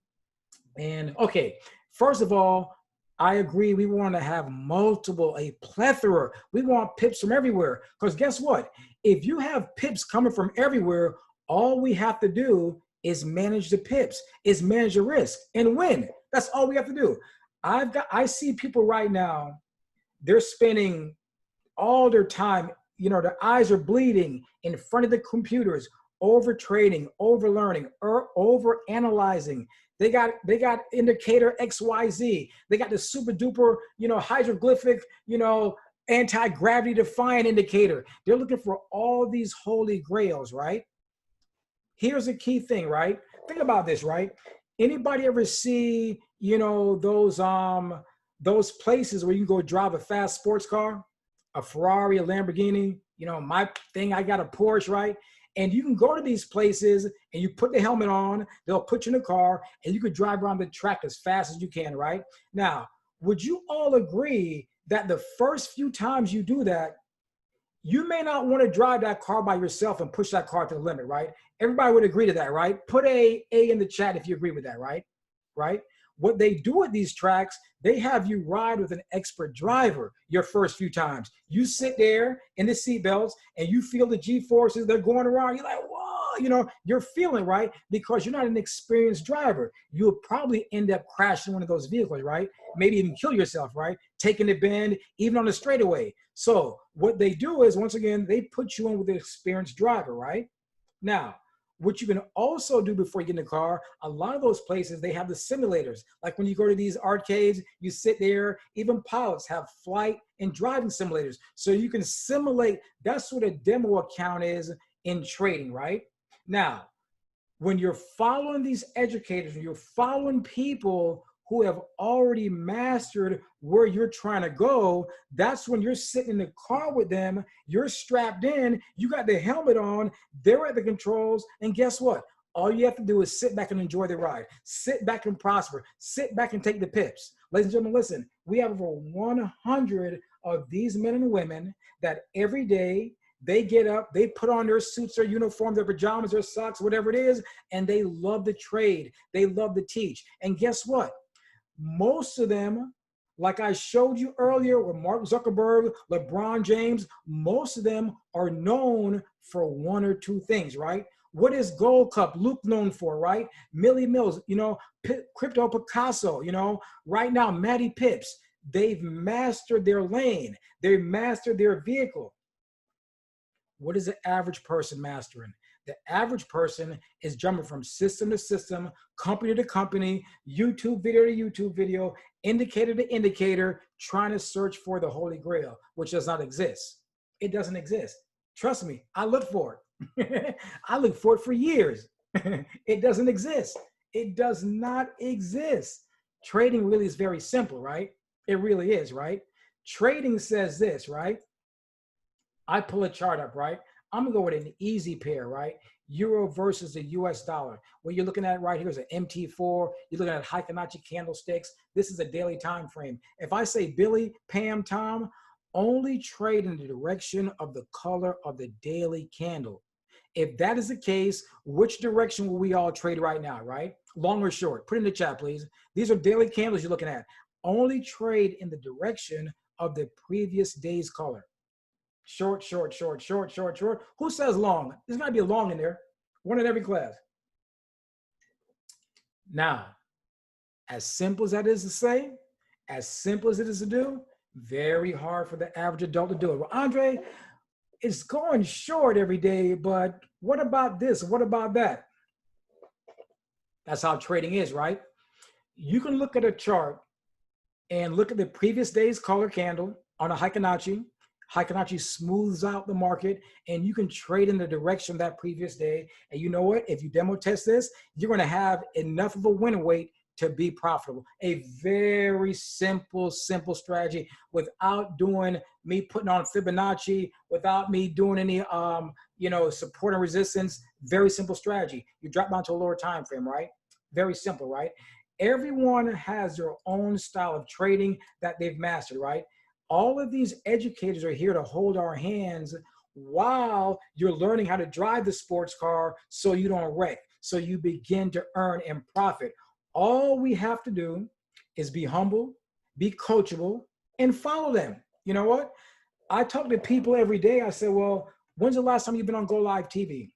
And okay, first of all, I agree. We want to have a plethora. We want pips from everywhere. Because guess what? If you have pips coming from everywhere, all we have to do is manage the pips, is manage the risk and win. That's all we have to do. I see people right now, they're spending all their time, you know, their eyes are bleeding in front of the computers, over trading, over learning, or over analyzing. They got indicator XYZ. They got the super duper, you know, hieroglyphic, you know, anti-gravity defying indicator. They're looking for all these holy grails, right? Here's a key thing, right? Think about this, right? Anybody ever see, you know, those places where you can go drive a fast sports car, a Ferrari, a Lamborghini, you know, my thing, I got a Porsche, right? And you can go to these places and you put the helmet on, they'll put you in a car and you could drive around the track as fast as you can, right? Now, would you all agree that the first few times you do that, you may not want to drive that car by yourself and push that car to the limit, right? Everybody would agree to that, right? Put a in the chat if you agree with that, right? Right? What they do at these tracks, they have you ride with an expert driver your first few times. You sit there in the seatbelts and you feel the G-forces, they're going around. You're like, whoa, you know, you're feeling, right? Because you're not an experienced driver. You'll probably end up crashing one of those vehicles, right? Maybe even kill yourself, right? Taking the bend, even on the straightaway. So what they do is, once again, they put you in with an experienced driver, right? Now, what you can also do before you get in the car, a lot of those places, they have the simulators. Like when you go to these arcades, you sit there, even pilots have flight and driving simulators. So you can simulate, that's what a demo account is in trading, right? Now, when you're following these educators, when you're following people who have already mastered where you're trying to go, that's when you're sitting in the car with them, you're strapped in, you got the helmet on, they're at the controls, and guess what? All you have to do is sit back and enjoy the ride. Sit back and prosper. Sit back and take the pips. Ladies and gentlemen, listen, we have over 100 of these men and women that every day, they get up, they put on their suits, their uniform, their pajamas, their socks, whatever it is, and they love to trade. They love to teach. And guess what? Most of them, like I showed you earlier with Mark Zuckerberg, LeBron James, most of them are known for one or two things, right? What is Gold Cup Luke known for, right? Millie Mills, you know, Crypto Picasso, you know, right now, Matty Pips, they've mastered their lane. They've mastered their vehicle. What is the average person mastering? The average person is jumping from system to system, company to company, YouTube video to YouTube video, indicator to indicator, trying to search for the Holy Grail, which does not exist. It doesn't exist. Trust me, I look for it. I look for it for years. It doesn't exist. It does not exist. Trading really is very simple, right? It really is, right? Trading says this, right? I pull a chart up, right? I'm gonna go with an easy pair, right? Euro versus the US dollar. What you're looking at right here is an MT4. You're looking at Fibonacci candlesticks. This is a daily time frame. If I say Billy, Pam, Tom, only trade in the direction of the color of the daily candle. If that is the case, which direction will we all trade right now, right? Long or short? Put in the chat, please. These are daily candles you're looking at. Only trade in the direction of the previous day's color. Short, short, short, short, short, short. Who says long? There's got to be a long in there. One in every class. Now, as simple as that is to say, as simple as it is to do, very hard for the average adult to do it. Well, Andre, it's going short every day, but what about this? What about that? That's how trading is, right? You can look at a chart and look at the previous day's color candle on a Fibonacci. Fibonacci smooths out the market, and you can trade in the direction of that previous day. And you know what? If you demo test this, you're going to have enough of a win weight to be profitable. A very simple strategy without doing me putting on Fibonacci, without me doing any, support and resistance. Very simple strategy. You drop down to a lower time frame, right? Very simple, right? Everyone has their own style of trading that they've mastered, right? All of these educators are here to hold our hands while you're learning how to drive the sports car so you don't wreck, so you begin to earn and profit. All we have to do is be humble, be coachable, and follow them. You know what? I talk to people every day. I say, well, when's the last time you've been on Go Live TV?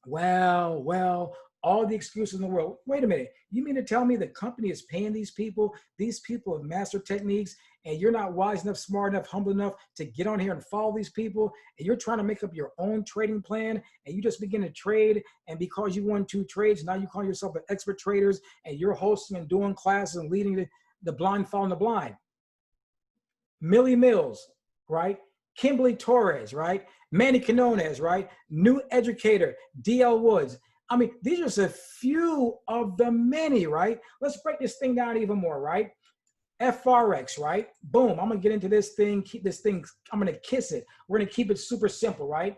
Well, all the excuses in the world. Wait a minute. You mean to tell me the company is paying these people have mastered techniques, and you're not wise enough, smart enough, humble enough to get on here and follow these people, and you're trying to make up your own trading plan, and you just begin to trade, and because you won 2 trades, now you call yourself an expert traders, and you're hosting and doing classes and leading the blind following the blind. Millie Mills, right? Kimberly Torres, right? Manny Quinones, right? New educator, DL Woods. I mean, these are just a few of the many, right? Let's break this thing down even more, right? FRX, right? Boom, I'm gonna get into this thing, keep this thing, I'm gonna kiss it. We're gonna keep it super simple, right?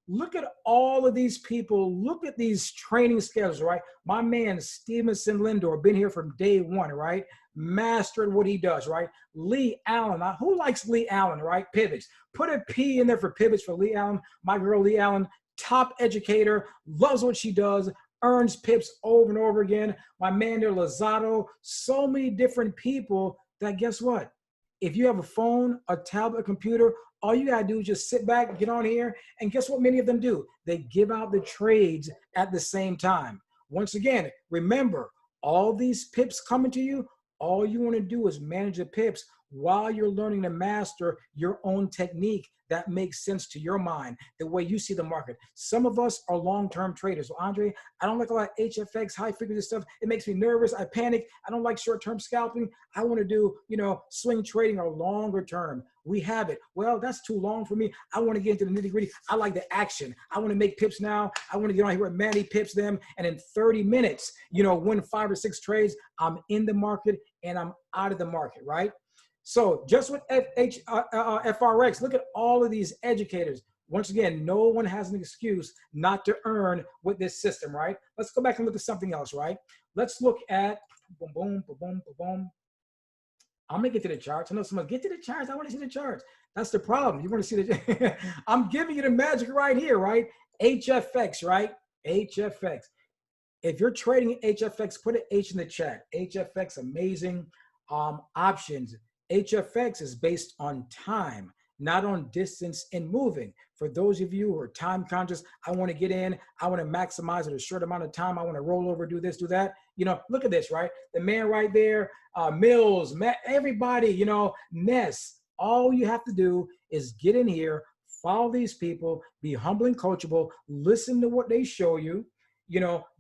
Look at all of these people, look at these training schedules, right? My man, Stevenson Lindor, been here from day one, right? Mastered what he does, right? Lee Allen, who likes Lee Allen, right? Pivots. Put a P in there for pivots for Lee Allen. My girl, Lee Allen, top educator, loves what she does, earns pips over and over again. My man there, Lozado, so many different people that guess what? If you have a phone, a tablet, a computer, all you gotta do is just sit back, get on here, and guess what many of them do? They give out the trades at the same time. Once again, remember, all these pips coming to you, all you wanna do is manage the pips while you're learning to master your own technique that makes sense to your mind, the way you see the market. Some of us are long-term traders. So Andre, I don't like a lot of HFX, high frequency stuff. It makes me nervous. I panic. I don't like short-term scalping. I want to do, swing trading or longer term. We have it. Well, that's too long for me. I want to get into the nitty-gritty. I like the action. I want to make pips now. I want to get on here with Manny pips them. And in 30 minutes, win 5 or 6 trades. I'm in the market and I'm out of the market, right? So just with FRX, look at all of these educators. Once again, no one has an excuse not to earn with this system, right? Let's go back and look at something else, right? Let's look at, boom, boom, boom, boom, boom. I'm gonna get to the charts. I know someone, get to the charts. I want to see the charts. That's the problem. You want to see the, I'm giving you the magic right here, right? HFX, right? HFX. If you're trading HFX, put an H in the chat. HFX, amazing options. HFX is based on time, not on distance and moving. For those of you who are time conscious, I want to get in, I want to maximize it a short amount of time, I want to roll over, do this, do that. Look at this, right? The man right there, Mills, everybody, Ness. All you have to do is get in here, follow these people, be humble and coachable, listen to what they show you.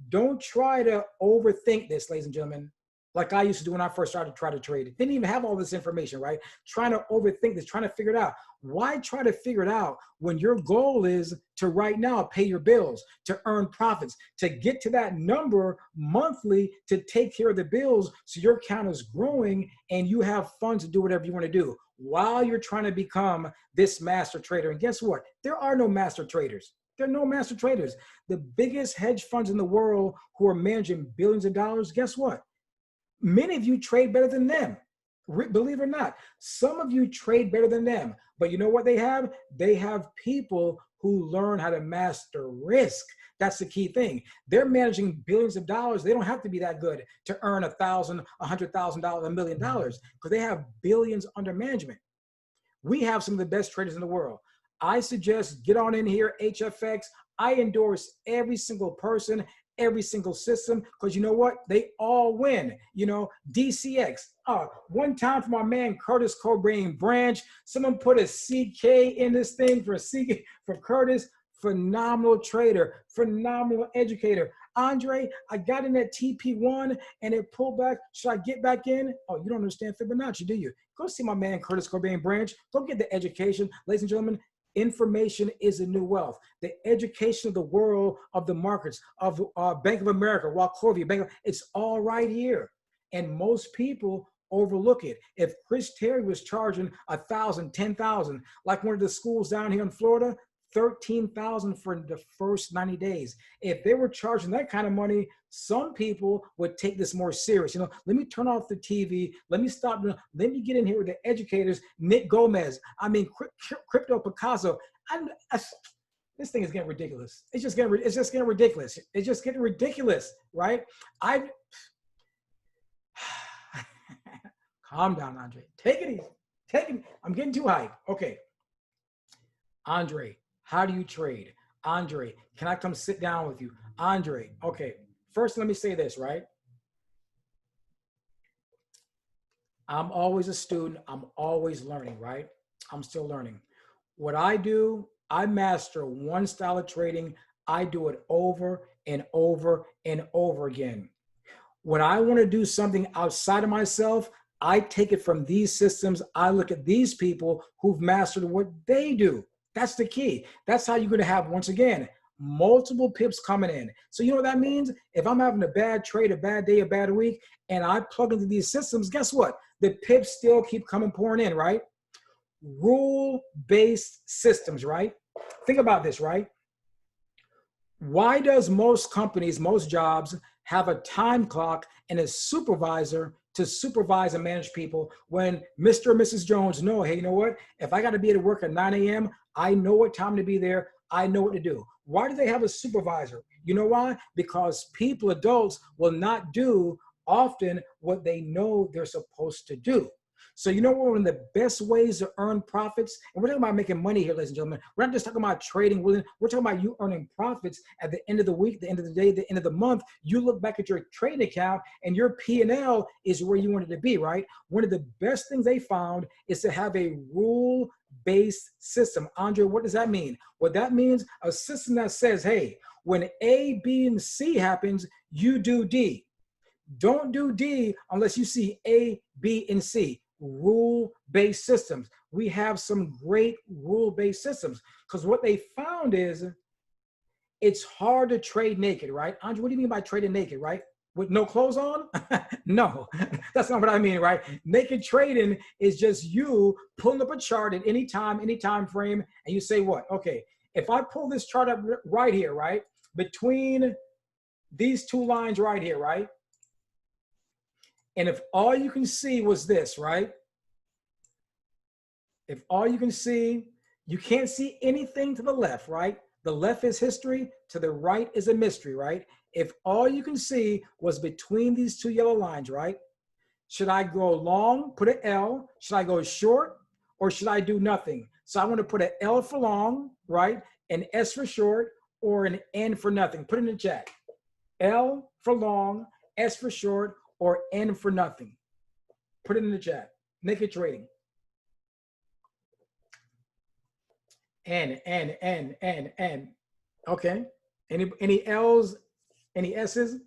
Don't try to overthink this, ladies and gentlemen. Like I used to do when I first started to try to trade. It didn't even have all this information, right? Trying to overthink this, trying to figure it out. Why try to figure it out when your goal is to right now pay your bills, to earn profits, to get to that number monthly to take care of the bills so your account is growing and you have funds to do whatever you want to do while you're trying to become this master trader. And guess what? There are no master traders. There are no master traders. The biggest hedge funds in the world who are managing billions of dollars, guess what? Many of you trade better than them. Believe it or not, some of you trade better than them. But you know what they have? They have people who learn how to master risk. That's the key thing. They're managing billions of dollars. They don't have to be that good to earn $1,000, $100,000, $1 million because they have billions under management. We have some of the best traders in the world. I suggest get on in here, HFX. I endorse every single person, every single system, because you know what? They all win. DCX. One time for my man Curtis Cobain Branch, someone put a CK in this thing for Curtis. Phenomenal trader, phenomenal educator. Andre, I got in that TP1 and it pulled back. Should I get back in? Oh, you don't understand Fibonacci, do you? Go see my man Curtis Cobain Branch. Go get the education. Ladies and gentlemen, information is a new wealth. The education of the world, of the markets, of Bank of America, Wachovia, it's all right here. And most people overlook it. If Chris Terry was charging $1,000, $10,000, like one of the schools down here in Florida, $13,000 for the first 90 days. If they were charging that kind of money, some people would take this more serious. Let me turn off the TV. Let me stop. Let me get in here with the educators, Nick Gomez. Crypto Picasso. This thing is getting ridiculous. It's just getting ridiculous. It's just getting ridiculous, right? Calm down, Andre. Take it easy. I'm getting too hyped. Okay. Andre, how do you trade? Andre, can I come sit down with you? Andre, okay. First, let me say this, right? I'm always a student. I'm always learning, right? I'm still learning. What I do, I master one style of trading. I do it over and over and over again. When I want to do something outside of myself, I take it from these systems. I look at these people who've mastered what they do. That's the key. That's how you're going to have, once again, multiple pips coming in. So you know what that means? If I'm having a bad trade, a bad day, a bad week, and I plug into these systems, guess what? The pips still keep pouring in, right? Rule-based systems, right? Think about this, right? Why does most companies, most jobs have a time clock and a supervisor to supervise and manage people when Mr. and Mrs. Jones know, hey, you know what? If I got to be at work at 9 a.m., I know what time to be there. I know what to do. Why do they have a supervisor? You know why? Because people, adults, will not do often what they know they're supposed to do. So you know what, one of the best ways to earn profits, and we're talking about making money here, ladies and gentlemen. We're not just talking about trading. We're talking about you earning profits at the end of the week, the end of the day, the end of the month. You look back at your trading account and your P&L is where you want it to be, right? One of the best things they found is to have a rule-based system. Andre, what does that mean? What that means, a system that says, hey, when A, B, and C happens, you do D. Don't do D unless you see A, B, and C. Rule-based systems. We have some great rule-based systems because what they found is it's hard to trade naked, right? Andre, what do you mean by trading naked, right? With no clothes on? No, that's not what I mean, right? Naked trading is just you pulling up a chart at any time, any time frame, and you say what? Okay, if I pull this chart up right here, right? Between these two lines right here, right? And if all you can see was this, right? If all you can see, you can't see anything to the left, right? The left is history, to the right is a mystery, right? If all you can see was between these two yellow lines, right? Should I go long, put an L? Should I go short, or should I do nothing? So I want to put an L for long, right? An S for short, or an N for nothing. Put it in the chat. L for long, S for short, or N for nothing. Put it in the chat. Naked trading. N. Okay. Any L's, any S's?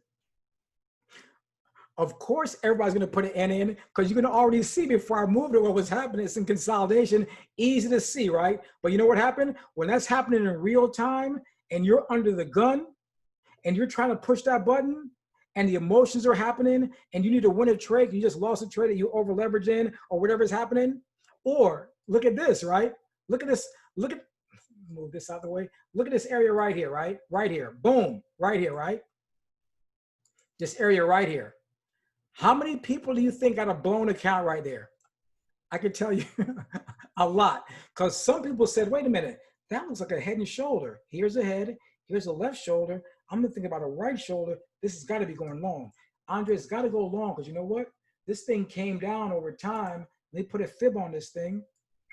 Of course, everybody's going to put an N in because you're going to already see before I moved it what was happening. It's in consolidation, easy to see, right? But you know what happened? When that's happening in real time and you're under the gun and you're trying to push that button and the emotions are happening and you need to win a trade, you just lost a trade that you over leveraging or whatever is happening. Or look at this, right? Look at this. Look at, move this out of the way. Look at this area right here, right? Right here. Boom. Right here, right? This area right here. How many people do you think got a blown account right there? I can tell you a lot, because some people said, wait a minute, that looks like a head and shoulder. Here's a head, here's a left shoulder. I'm gonna think about a right shoulder. This has gotta be going long. Andre, it's gotta go long, because you know what? This thing came down over time. They put a fib on this thing.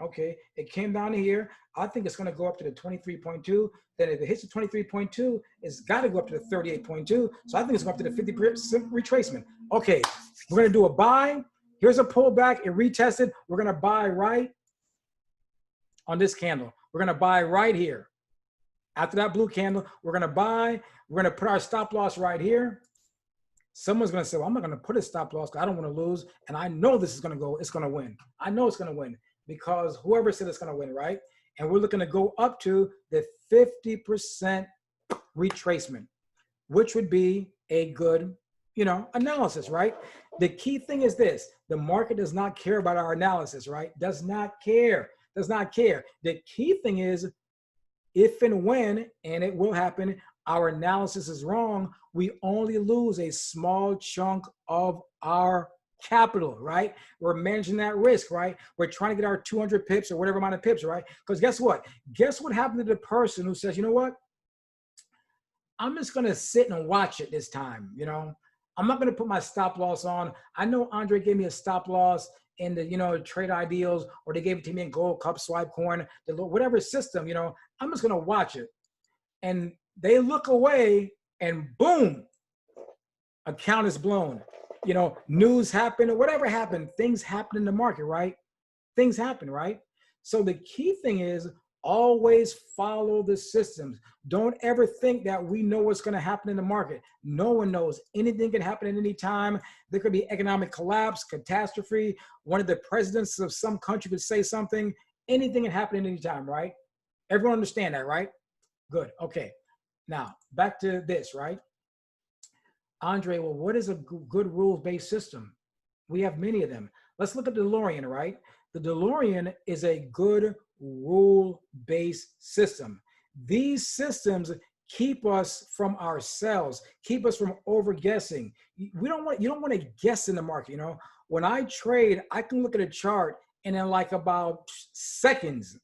Okay, it came down to here. I think it's gonna go up to the 23.2. Then if it hits the 23.2, it's gotta go up to the 38.2. So I think it's going up to the 50% retracement. Okay, we're gonna do a buy. Here's a pullback, it retested. We're gonna buy right on this candle. We're gonna buy right here. After that blue candle, we're gonna buy. We're gonna put our stop loss right here. Someone's gonna say, well, I'm not gonna put a stop loss because I don't wanna lose. And I know this is gonna go, it's gonna win. I know it's gonna win because whoever said it's gonna win, right? And we're looking to go up to the 50% retracement, which would be a good, analysis, right? The key thing is this: the market does not care about our analysis, right? Does not care. The key thing is if and when, and it will happen, our analysis is wrong, we only lose a small chunk of our capital, right? We're managing that risk, right? We're trying to get our 200 pips or whatever amount of pips, right? Because guess what? Guess what happened to the person who says, you know what? I'm just going to sit and watch it this time, I'm not going to put my stop loss on. I know Andre gave me a stop loss in the, trade ideals, or they gave it to me in gold, cup, swipe, coin, whatever system, I'm just going to watch it. And they look away and boom, account is blown. News happened or whatever happened, things happen in the market, right? Things happen, right? So the key thing is always follow the systems. Don't ever think that we know what's going to happen in the market. No one knows. Anything can happen at any time. There could be economic collapse, catastrophe. One of the presidents of some country could say something. Anything can happen at any time, right? Everyone understand that, right? Good. Okay. Now, back to this, right? Andre, well, what is a good rules-based system? We have many of them. Let's look at the DeLorean, right? The DeLorean is a good rule-based system. These systems keep us from ourselves, keep us from over-guessing. You don't want to guess in the market, When I trade, I can look at a chart and in like about seconds,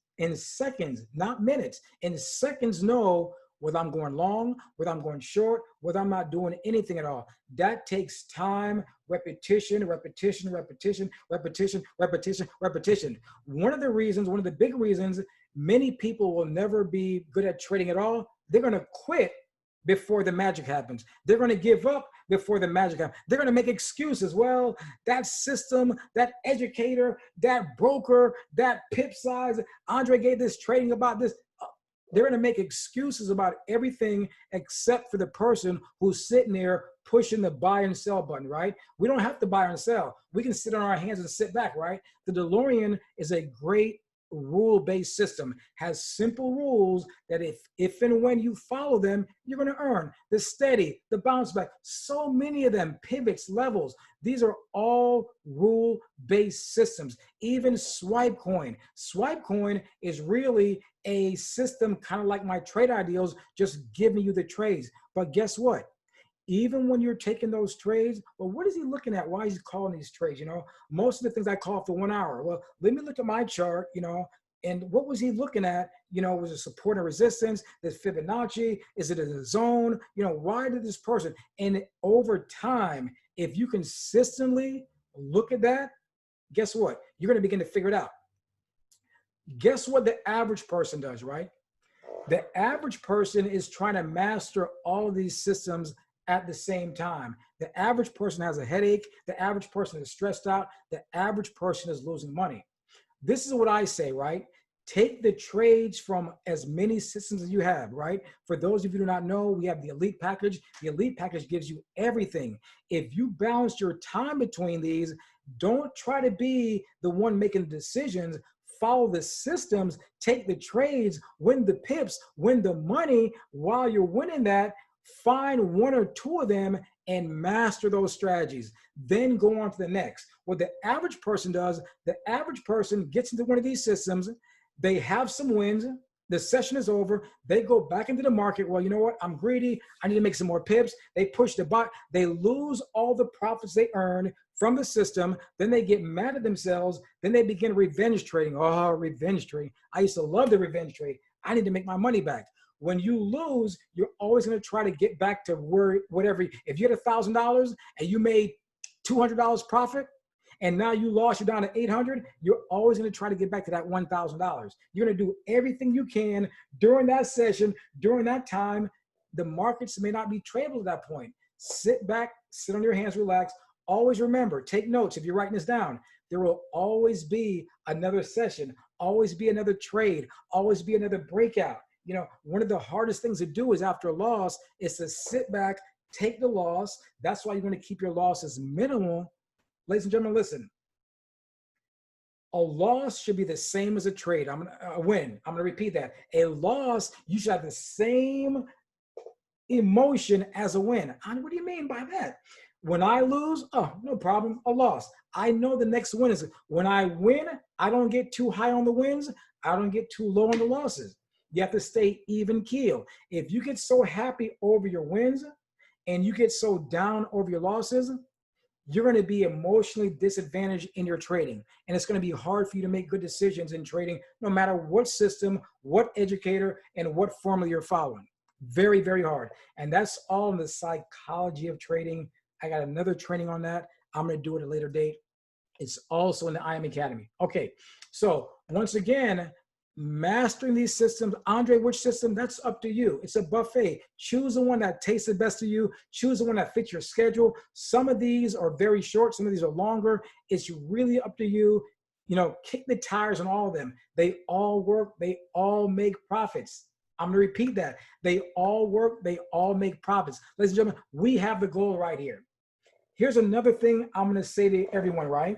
not minutes, in seconds know whether I'm going long, whether I'm going short, whether I'm not doing anything at all. That takes time, repetition. One of the big reasons many people will never be good at trading at all, they're going to quit before the magic happens. They're going to give up before the magic happens. They're going to make excuses. Well, that system, that educator, that broker, that pip size, Andre gave this trading about this. They're going to make excuses about everything except for the person who's sitting there pushing the buy and sell button, right? We don't have to buy and sell. We can sit on our hands and sit back, right? The DeLorean is a great rule-based system, has simple rules that if and when you follow them, you're going to earn. The steady, the bounce back, so many of them, pivots, levels. These are all rule-based systems. Even swipe coin. Swipe coin is really a system kind of like my trade ideals, just giving you the trades. But guess what? Even when you're taking those trades, well, what is he looking at? Why is he calling these trades? Most of the things I call for 1 hour. Well, let me look at my chart, and what was he looking at? Was it support and resistance? Is Fibonacci? Is it a zone? Why did this person? And over time, if you consistently look at that, guess what? You're going to begin to figure it out. Guess what the average person does, right? The average person is trying to master all of these systems at the same time. The average person has a headache. The average person is stressed out. The average person is losing money. This is what I say, right? Take the trades from as many systems as you have, right? For those of you who do not know, we have the Elite package. The Elite package gives you everything. If you balance your time between these, don't try to be the one making the decisions. Follow the systems, take the trades, win the pips, win the money. While you're winning that, find one or two of them and master those strategies. Then go on to the next. What the average person does, the average person gets into one of these systems, they have some wins, the session is over, they go back into the market. Well, you know what? I'm greedy. I need to make some more pips. They push the buy. They lose all the profits they earned from the system. Then they get mad at themselves. Then they begin revenge trading. Oh, revenge trading. I used to love the revenge trade. I need to make my money back. When you lose, you're always going to try to get back to where, whatever. If you had $1,000 and you made $200 profit, and now you lost, you're down to 800, you're always going to try to get back to that $1,000. You're going to do everything you can during that session, during that time. The markets may not be tradable at that point. Sit back, sit on your hands, relax. Always remember, take notes if you're writing this down. There will always be another session, always be another trade, always be another breakout. You know, one of the hardest things to do is after a loss is to sit back, take the loss. That's why you're going to keep your losses minimal. Ladies and gentlemen, listen. A loss should be the same as a trade. A win. I'm going to repeat that. A loss, you should have the same emotion as a win. What do you mean by that? When I lose, oh, no problem, a loss. I know the next win is when I win, I don't get too high on the wins. I don't get too low on the losses. You have to stay even keel. If you get so happy over your wins and you get so down over your losses, you're going to be emotionally disadvantaged in your trading. And it's going to be hard for you to make good decisions in trading, no matter what system, what educator, and what formula you're following. Very, very hard. And that's all in the psychology of trading. I got another training on that. I'm going to do it at a later date. It's also in the IM Academy. Okay, so once again, mastering these systems. Andre, which system? That's up to you. It's a buffet. Choose the one that tastes the best to you. Choose the one that fits your schedule. Some of these are very short. Some of these are longer. It's really up to you. You know, kick the tires on all of them. They all work. They all make profits. I'm going to repeat that. They all work. They all make profits. Ladies and gentlemen, we have the goal right here. Here's another thing I'm going to say to everyone, right?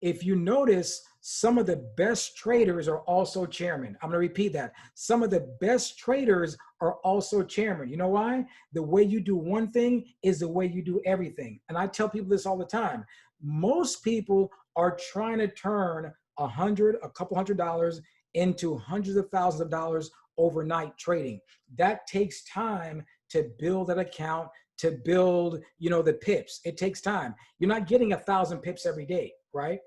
If you notice, some of the best traders are also chairmen. I'm going to repeat that. Some of the best traders are also chairmen. You know why? The way you do one thing is the way you do everything. And I tell people this all the time. Most people are trying to turn a couple $100 into hundreds of thousands of dollars overnight trading. That takes time to build that account, to build, you know, the pips. It takes time. You're not getting 1,000 pips every day, right?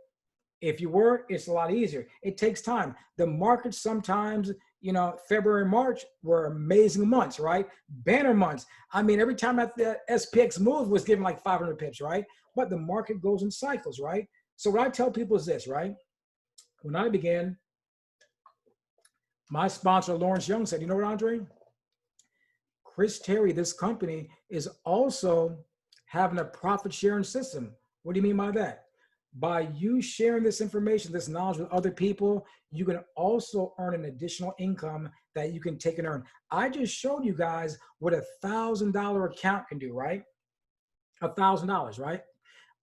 If you were, it's a lot easier. It takes time. The market sometimes, you know, February, March were amazing months, right? Banner months. I mean, every time that the SPX move was giving like 500 pips, right? But the market goes in cycles, right? So what I tell people is this, right? When I began, my sponsor, Lawrence Young, said, you know what, Andre? Chris Terry, this company is also having a profit sharing system. What do you mean by that? By you sharing this information, this knowledge with other people, you can also earn an additional income that you can take and earn. I just showed you guys what $1,000 account can do, right? $1,000, right?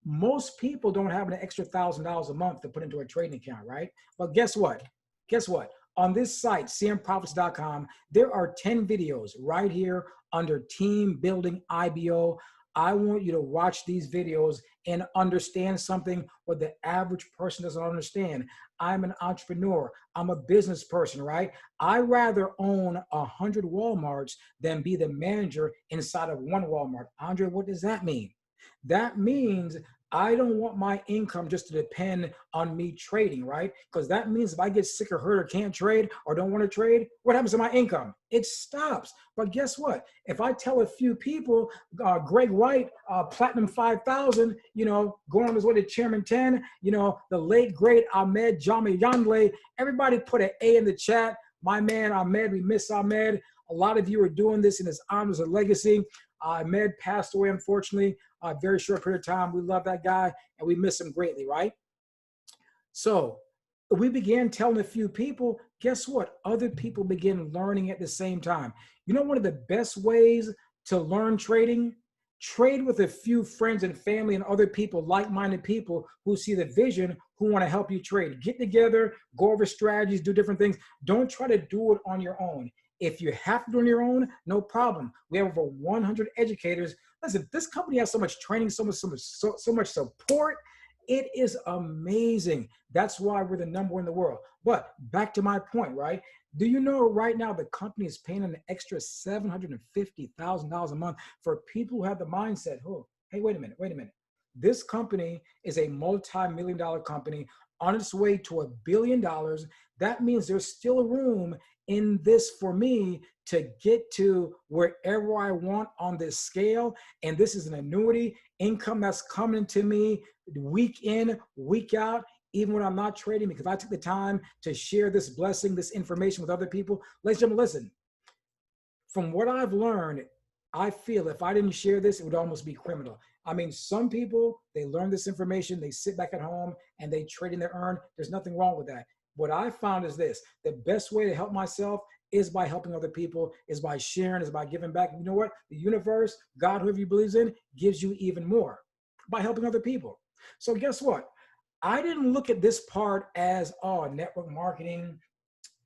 Most people don't have an extra $1,000 a month to put into a trading account, right? But guess what? Guess what? On this site, cmprofits.com, there are 10 videos right here under Team Building IBO. I want you to watch these videos and understand something what the average person doesn't understand. I'm an entrepreneur. I'm a business person, right? I rather own 100 Walmarts than be the manager inside of one Walmart. Andre, what does that mean? That means I don't want my income just to depend on me trading, right? Because that means if I get sick or hurt or can't trade or don't want to trade, what happens to my income? It stops. But guess what? If I tell a few people, Greg White, Platinum 5000, you know, going on his way to Chairman 10, you know, the late, great Ahmed Jami Yandle, everybody put an A in the chat. My man, Ahmed, we miss Ahmed. A lot of you are doing this in his honor as a legacy. Ahmed passed away, unfortunately, a very short period of time. We love that guy, and we miss him greatly, right? So we began telling a few people, guess what? Other people began learning at the same time. You know, one of the best ways to learn trading? Trade with a few friends and family and other people, like-minded people who see the vision, who want to help you trade. Get together, go over strategies, do different things. Don't try to do it on your own. If you have to do it on your own, no problem. We have over 100 educators. Listen, this company has so much training, so much support. It is amazing. That's why we're the number one in the world. But back to my point, right? Do you know right now the company is paying an extra $750,000 a month for people who have the mindset, oh, hey, wait a minute. This company is a multi-million-dollar company on its way to $1 billion. That means there's still room in this for me to get to wherever I want on this scale. And this is an annuity income that's coming to me week in, week out, even when I'm not trading, because I took the time to share this blessing, this information with other people. Ladies and gentlemen, listen, from what I've learned, I feel if I didn't share this, it would almost be criminal. I mean, some people, they learn this information, they sit back at home and they trade and they earn. There's nothing wrong with that. What I found is this: the best way to help myself is by helping other people, is by sharing, is by giving back. You know what? The universe, God, whoever you believe in, gives you even more by helping other people. So guess what? I didn't look at this part as, oh, network marketing,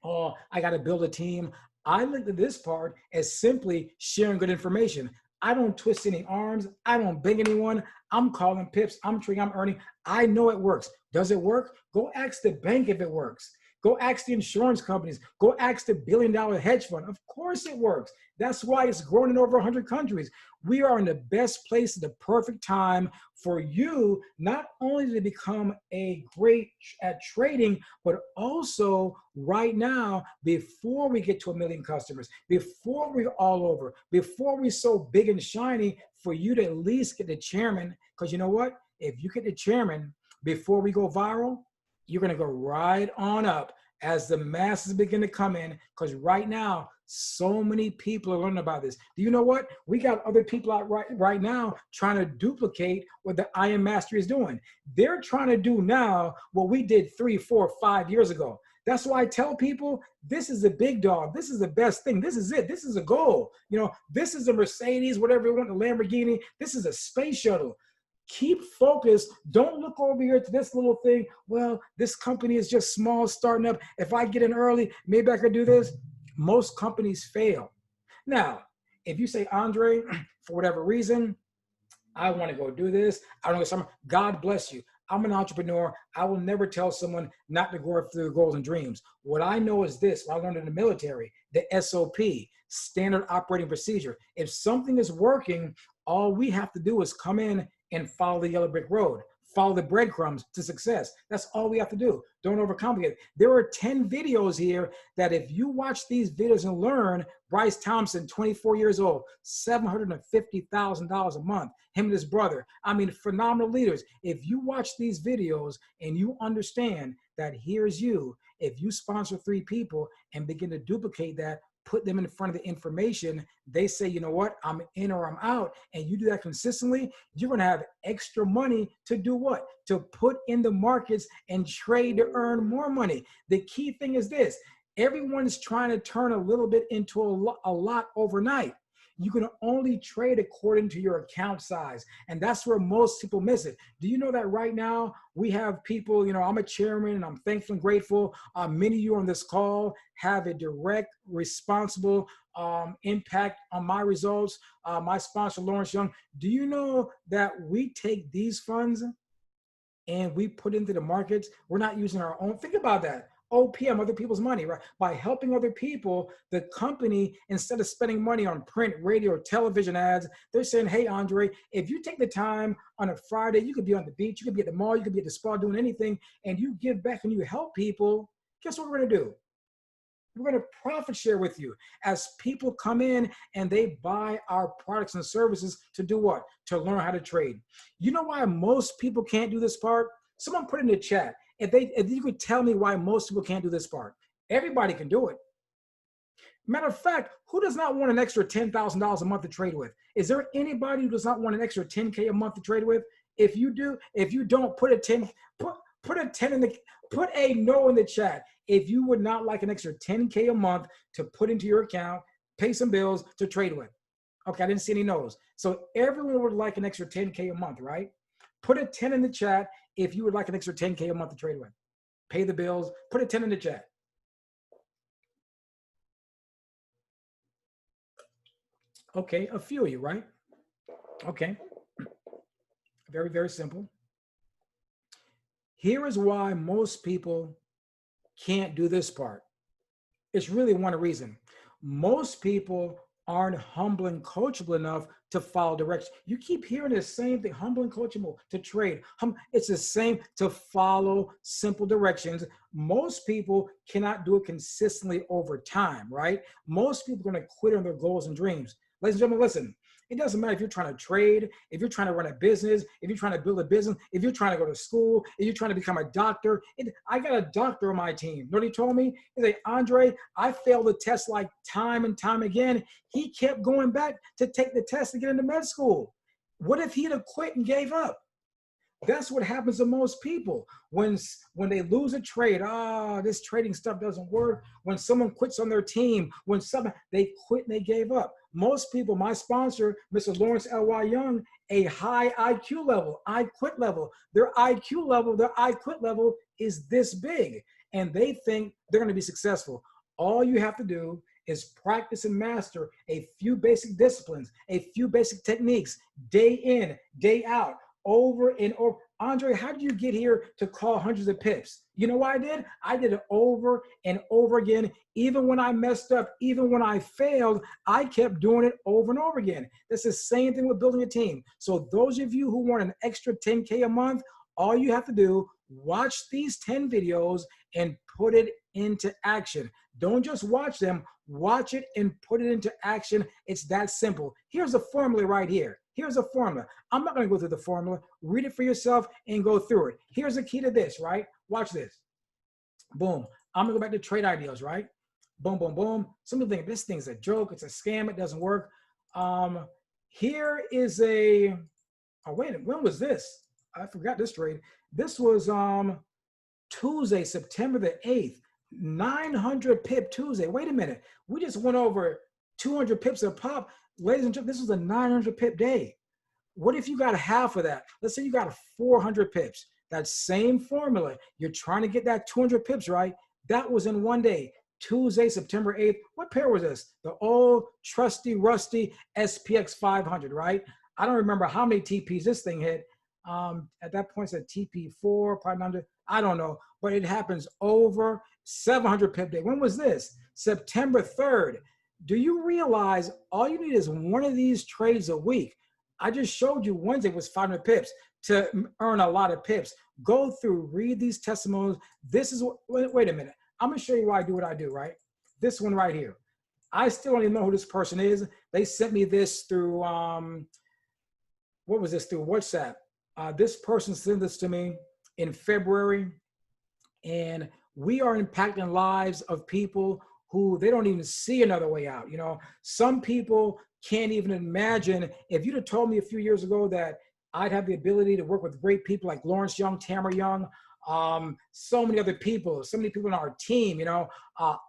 oh, I got to build a team. I looked at this part as simply sharing good information. I don't twist any arms. I don't beg anyone. I'm calling pips. I'm trading. I'm earning. I know it works. Does it work? Go ask the bank if it works. Go ask the insurance companies. Go ask the billion-dollar hedge fund. Of course it works. That's why it's grown in over 100 countries. We are in the best place at the perfect time for you, not only to become a great at trading, but also right now, before we get to 1 million customers, before we're all over, before we're so big and shiny, for you to at least get the chairman. Because you know what? If you get the chairman before we go viral, you're going to go right on up as the masses begin to come in, because right now, so many people are learning about this. Do you know what? We got other people out right now trying to duplicate what the I Am Mastery is doing. They're trying to do now what we did 3, 4, 5 years ago. That's why I tell people, this is the big dog. This is the best thing. This is it. This is a goal. You know, this is a Mercedes, whatever you want, a Lamborghini. This is a space shuttle. Keep focused. Don't look over here to this little thing. Well, this company is just small, starting up. If I get in early, maybe I could do this. Most companies fail. Now, if you say, Andre, for whatever reason, I want to go do this, I don't know something, God bless you. I'm an entrepreneur. I will never tell someone not to go after their goals and dreams. What I know is this: what I learned in the military, the SOP, standard operating procedure. If something is working, all we have to do is come in and follow the yellow brick road. Follow the breadcrumbs to success. That's all we have to do. Don't overcomplicate it. There are 10 videos here that if you watch these videos and learn, Bryce Thompson, 24 years old, $750,000 a month, him and his brother. I mean, phenomenal leaders. If you watch these videos and you understand that here's you, if you sponsor 3 people and begin to duplicate that, put them in front of the information, they say, you know what, I'm in or I'm out, and you do that consistently, you're going to have extra money to do what? To put in the markets and trade to earn more money. The key thing is this: everyone's trying to turn a little bit into a lot overnight. You can only trade according to your account size. And that's where most people miss it. Do you know that right now we have people, you know, I'm a chairman and I'm thankful and grateful. Many of you on this call have a direct, responsible impact on my results. My sponsor, Lawrence Young, do you know that we take these funds and we put into the markets? We're not using our own. Think about that. OPM, other people's money, right? By helping other people, the company, instead of spending money on print, radio, television ads, they're saying, hey, Andre, if you take the time on a Friday, you could be on the beach, you could be at the mall, you could be at the spa, doing anything, and you give back and you help people, guess what we're going to do? We're going to profit share with you as people come in and they buy our products and services to do what? To learn how to trade. You know why most people can't do this part? Someone put in the chat. If you could tell me why most people can't do this part. Everybody can do it. Matter of fact, who does not want an extra $10,000 a month to trade with? Is there anybody who does not want an extra $10K a month to trade with? If you do, if you don't, put Put a 10 in the, put a no in the chat if you would not like an extra 10K a month to put into your account, pay some bills to trade with. Okay, I didn't see any no's. So everyone would like an extra 10K a month, right? Put a 10 in the chat if you would like an extra 10K a month to trade with. Pay the bills, put a 10 in the chat. Okay, a few of you, right? Okay, very, very simple. Here is why most people can't do this part. It's really one reason. Most people aren't humble and coachable enough to follow directions. You keep hearing the same thing, humble and coachable to trade. It's the same to follow simple directions. Most people cannot do it consistently over time, right? Most people are going to quit on their goals and dreams. Ladies and gentlemen, listen. It doesn't matter if you're trying to trade, if you're trying to run a business, if you're trying to build a business, if you're trying to go to school, if you're trying to become a doctor. I got a doctor on my team. You know what he told me? He's like, Andre, I failed the test like time and time again. He kept going back to take the test to get into med school. What if he'd have quit and gave up? That's what happens to most people when they lose a trade. This trading stuff doesn't work. When someone quits on their team, they quit and they gave up. Most people, my sponsor, Mr. Lawrence L.Y. Young, a high IQ level, I quit level. Their IQ level, their I quit level is this big, and they think they're going to be successful. All you have to do is practice and master a few basic disciplines, a few basic techniques, day in, day out, over and over. Andre, how did you get here to call hundreds of pips? You know what I did? I did it over and over again. Even when I messed up, even when I failed, I kept doing it over and over again. That's the same thing with building a team. So those of you who want an extra 10K a month, all you have to do, watch these 10 videos and put it into action. Don't just watch them, watch it and put it into action. It's that simple. Here's a formula right here. Here's a formula. I'm not going to go through the formula. Read it for yourself and go through it. Here's the key to this, right? Watch this. Boom. I'm going to go back to trade ideas, right? Boom, boom, boom. Some people think this thing's a joke. It's a scam. It doesn't work. Here is a, oh, wait a minute. When was this? I forgot this trade. This was Tuesday, September the 8th. 900 pip Tuesday. Wait a minute. We just went over 200 pips a pop. Ladies and gentlemen, this was a 900 pip day. What if you got half of that? Let's say you got 400 pips. That same formula, you're trying to get that 200 pips, right? That was in one day. Tuesday, September 8th. What pair was this? The old trusty, rusty SPX 500, right? I don't remember how many TPs this thing hit. At that point, it's a TP4, probably 900. I don't know, but it happens over 700 pip day. When was this? September 3rd. Do you realize all you need is one of these trades a week? I just showed you Wednesday was 500 pips to earn a lot of pips. Go through, read these testimonials. This is what, wait a minute. I'm going to show you why I do what I do, right? This one right here. I still don't even know who this person is. They sent me this through, what was this, through WhatsApp. This person sent this to me in February, and we are impacting lives of people who they don't even see another way out. You know, some people can't even imagine. If you'd have told me a few years ago that I'd have the ability to work with great people like Lawrence Young, Tamara Young, so many other people, so many people on our team, you know,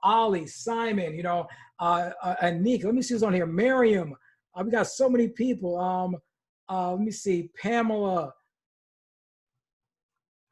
Ollie, Simon, you know, Anik, let me see who's on here, Miriam, we got so many people. Let me see, Pamela,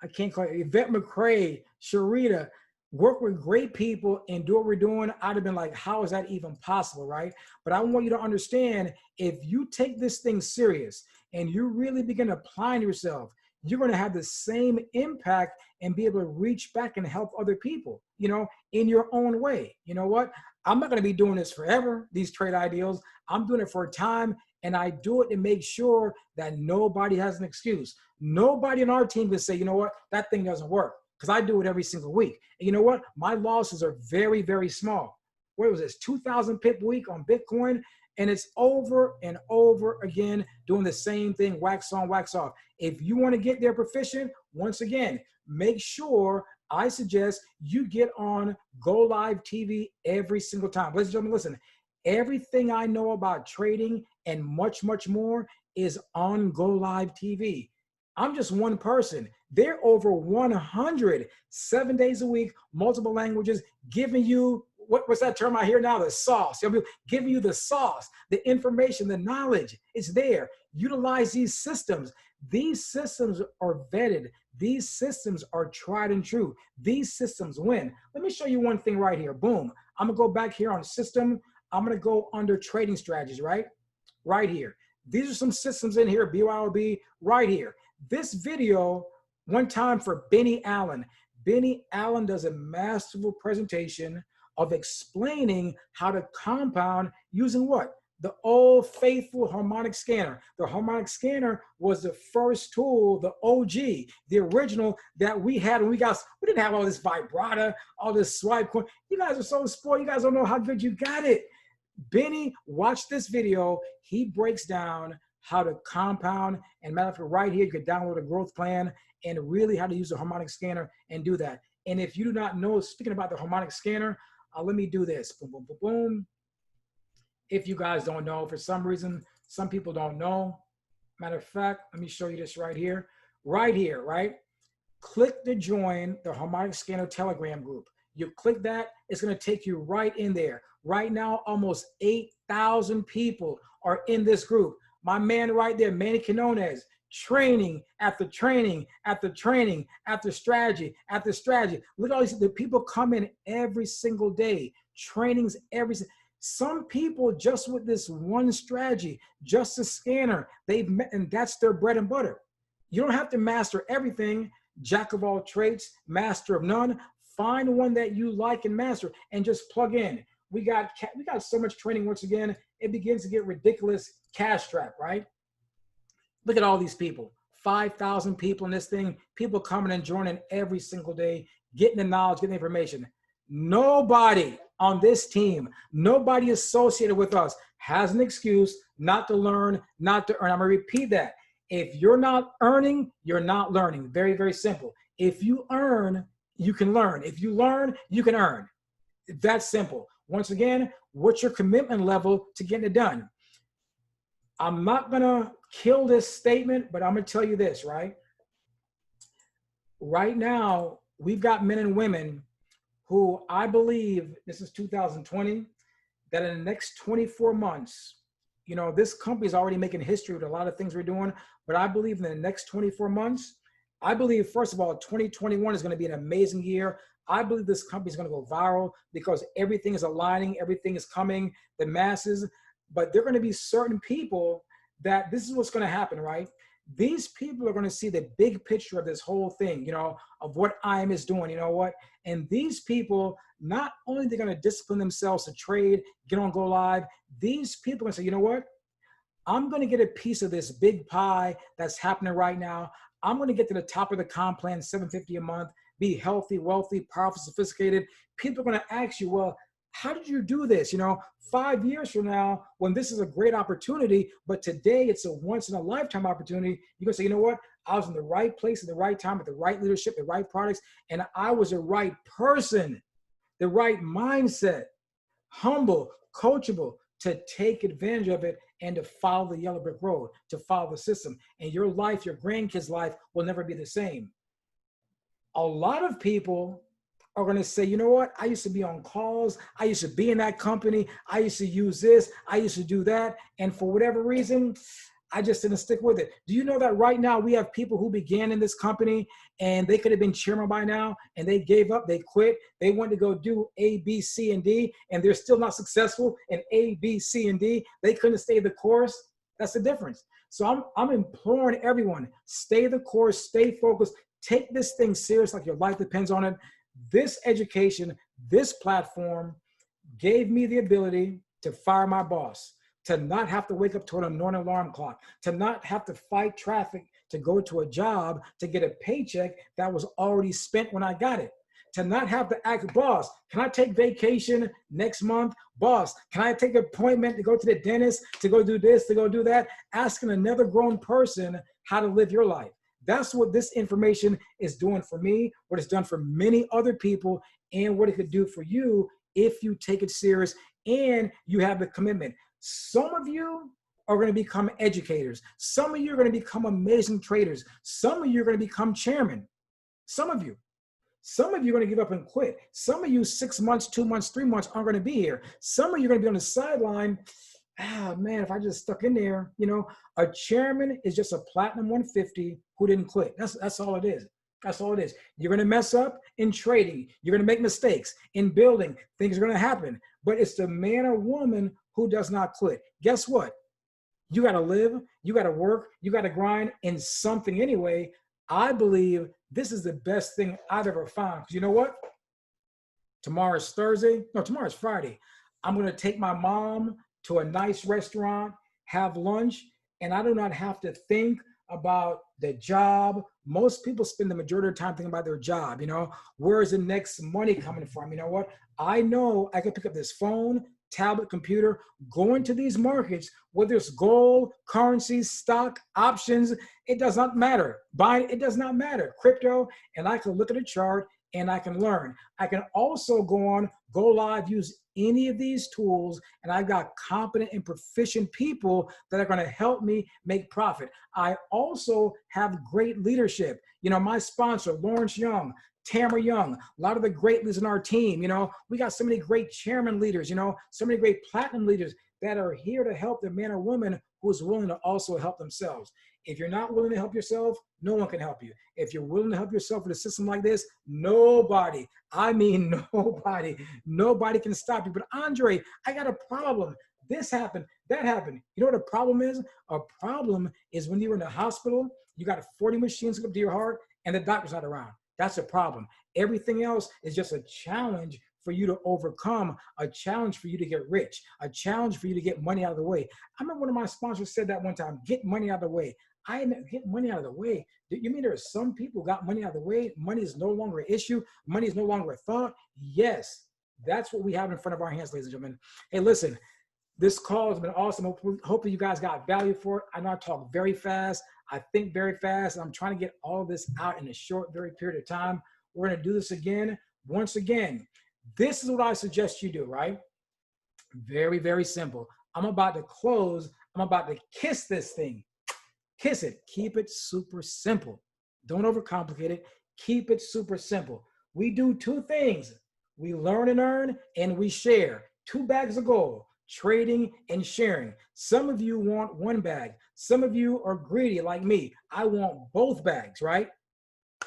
I can't call it, Yvette McCrae, Sharita, work with great people and do what we're doing. I'd have been like, how is that even possible, right? But I want you to understand, if you take this thing serious and you really begin applying yourself, you're going to have the same impact and be able to reach back and help other people, you know, in your own way. You know what? I'm not going to be doing this forever, these trade ideals. I'm doing it for a time, and I do it to make sure that nobody has an excuse. Nobody on our team can say, you know what, that thing doesn't work, because I do it every single week. And you know what? My losses are very, very small. What was this? 2,000 pip week on Bitcoin. And it's over and over again, doing the same thing, wax on, wax off. If you want to get there proficient, once again, make sure, I suggest you get on Go Live TV every single time. Ladies and gentlemen, listen, everything I know about trading and much, much more is on Go Live TV. I'm just one person. They're over 100, 7 days a week, multiple languages, giving you, what's that term I hear now? The sauce. They'll be giving you the sauce, the information, the knowledge. It's there. Utilize these systems. These systems are vetted. These systems are tried and true. These systems win. Let me show you one thing right here. Boom. I'm going to go back here on system. I'm going to go under trading strategies, right? Right here. These are some systems in here, BYOB, right here. This video, one time for Benny Allen. Benny Allen does a masterful presentation of explaining how to compound using what? The old faithful harmonic scanner. The harmonic scanner was the first tool, the OG, the original that we had when we didn't have all this vibrata, all this swipe coin. You guys are so spoiled. You guys don't know how good you got it. Benny, watch this video. He breaks down how to compound, and matter of fact, right here, you can download a growth plan and really how to use the harmonic scanner and do that. And if you do not know, speaking about the harmonic scanner, let me do this. Boom, boom, boom, boom. If you guys don't know, for some reason, some people don't know. Matter of fact, let me show you this right here. Right here, right? Click to join the harmonic scanner Telegram group. You click that, it's going to take you right in there. Right now, almost 8,000 people are in this group. My man right there, Manny Quinones, training after training after training after strategy after strategy. Look at all these, the people come in every single day, trainings every. Some people just with this one strategy, just a scanner, they've met, and that's their bread and butter. You don't have to master everything. Jack of all trades, master of none. Find one that you like and master, and just plug in. We got so much training. Once again, it begins to get ridiculous. Cash trap, right? Look at all these people. 5,000 people in this thing. People coming and joining every single day, getting the knowledge, getting the information. Nobody on this team, nobody associated with us has an excuse not to learn, not to earn. I'm going to repeat that. If you're not earning, you're not learning. Very, very simple. If you earn, you can learn. If you learn, you can earn. That's simple. Once again, what's your commitment level to getting it done? I'm not going to kill this statement, but I'm going to tell you this, right? Right now, we've got men and women who I believe, this is 2020, that in the next 24 months, you know, this company is already making history with a lot of things we're doing, but I believe in the next 24 months, I believe, first of all, 2021 is going to be an amazing year. I believe this company is going to go viral because everything is aligning, everything is coming, the masses, but there are going to be certain people that this is what's going to happen, right? These people are going to see the big picture of this whole thing, you know, of what IM is doing, you know what? And these people, not only they're going to discipline themselves to trade, get on Go Live, these people are going to say, you know what? I'm going to get a piece of this big pie that's happening right now. I'm going to get to the top of the comp plan, $750 a month, be healthy, wealthy, powerful, sophisticated. People are going to ask you, well, how did you do this? You know, 5 years from now, when this is a great opportunity, but today it's a once in a lifetime opportunity, you're gonna say, you know what? I was in the right place at the right time with the right leadership, the right products, and I was the right person, the right mindset, humble, coachable, to take advantage of it and to follow the yellow brick road, to follow the system. And your life, your grandkids' life will never be the same. A lot of people are going to say, you know what? I used to be on calls. I used to be in that company. I used to use this. I used to do that. And for whatever reason, I just didn't stick with it. Do you know that right now we have people who began in this company and they could have been chairman by now and they gave up, they quit. They went to go do A, B, C, and D, and they're still not successful in A, B, C, and D. They couldn't stay the course. That's the difference. So I'm imploring everyone, stay the course, stay focused, take this thing serious like your life depends on it. This education, this platform gave me the ability to fire my boss, to not have to wake up to an annoying alarm clock, to not have to fight traffic to go to a job to get a paycheck that was already spent when I got it, to not have to ask, boss, can I take vacation next month? Boss, can I take an appointment to go to the dentist, to go do this, to go do that? Asking another grown person how to live your life. That's what this information is doing for me, what it's done for many other people, and what it could do for you if you take it serious and you have the commitment. Some of you are going to become educators. Some of you are going to become amazing traders. Some of you are going to become chairmen. Some of you. Some of you are going to give up and quit. Some of you 6 months, 2 months, 3 months aren't going to be here. Some of you are going to be on the sideline. Ah, man, if I just stuck in there, you know, a chairman is just a platinum 150 who didn't quit. That's all it is. That's all it is. You're going to mess up in trading. You're going to make mistakes in building. Things are going to happen. But it's the man or woman who does not quit. Guess what? You got to live. You got to work. You got to grind in something anyway. I believe this is the best thing I've ever found. Because you know what? Tomorrow is Thursday. No, tomorrow is Friday. I'm going to take my mom to a nice restaurant, have lunch, and I do not have to think about the job. Most people spend the majority of their time thinking about their job. You know, where is the next money coming from? You know what? I know I can pick up this phone, tablet, computer, go into these markets, whether it's gold, currencies, stock, options, it does not matter. Buying, it does not matter. Crypto, and I can look at a chart and I can learn. I can also go live, use any of these tools, and I've got competent and proficient people that are going to help me make profit. I also have great leadership. You know, my sponsor, Lawrence Young, Tamara Young, a lot of the great leaders in our team. You know, we got so many great chairman leaders, you know, so many great platinum leaders that are here to help the man or woman who is willing to also help themselves. If you're not willing to help yourself, no one can help you. If you're willing to help yourself with a system like this, nobody, I mean nobody can stop you. But Andre, I got a problem. This happened, that happened. You know what a problem is? A problem is when you're in the hospital, you got 40 machines hooked up to your heart and the doctor's not around. That's a problem. Everything else is just a challenge for you to overcome, a challenge for you to get rich, a challenge for you to get money out of the way. I remember one of my sponsors said that one time, get money out of the way. I get money out of the way. You mean there are some people who got money out of the way? Money is no longer an issue. Money is no longer a thought. Yes, that's what we have in front of our hands, ladies and gentlemen. Hey, listen, this call has been awesome. Hopefully you guys got value for it. I know I talk very fast. I think very fast. I'm trying to get all of this out in a short, very period of time. We're going to do this again. Once again, this is what I suggest you do, right? Very, very simple. I'm about to close. I'm about to kiss this thing. Kiss it. Keep it super simple. Don't overcomplicate it. Keep it super simple. We do two things. We learn and earn, and we share. 2 bags of gold, trading and sharing. Some of you want 1 bag. Some of you are greedy like me. I want both bags, right?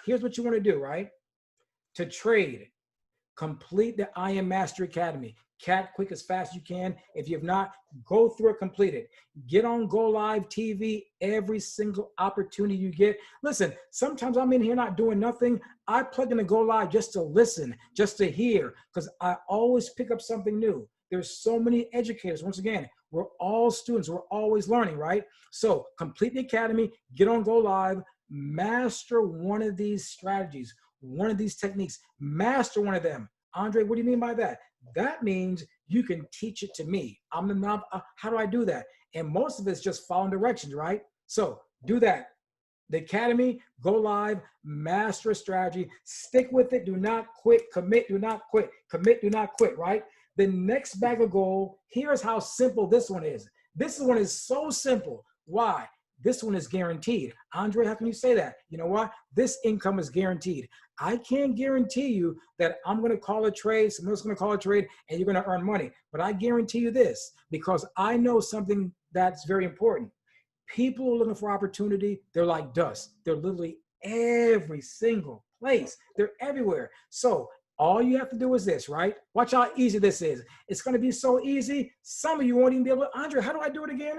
Here's what you want to do, right? To trade, complete the I Am Master Academy. Cat quick as fast as you can. If you have not, go through it, complete it. Get on Go Live TV every single opportunity you get. Listen, sometimes I'm in here not doing nothing. I plug in to Go Live just to listen, just to hear, because I always pick up something new. There's so many educators. Once again, we're all students. We're always learning, right? So complete the academy, get on Go Live, master one of these strategies, one of these techniques, master one of them. Andre, what do you mean by that? That means you can teach it to me. I'm the knob. How do I do that? And most of it's just following directions, right? So do that. The academy, Go Live, master a strategy, stick with it. Do not quit. Commit. Do not quit. Commit. Do not quit. Right? The next bag of gold. Here's how simple this one is. This one is so simple. Why? This one is guaranteed. Andre, how can you say that? You know what? This income is guaranteed. I can't guarantee you that I'm going to call a trade, someone else is going to call a trade, and you're going to earn money. But I guarantee you this, because I know something that's very important. People are looking for opportunity. They're like dust. They're literally every single place. They're everywhere. So all you have to do is this, right? Watch how easy this is. It's going to be so easy. Some of you won't even be able to, Andre, how do I do it again?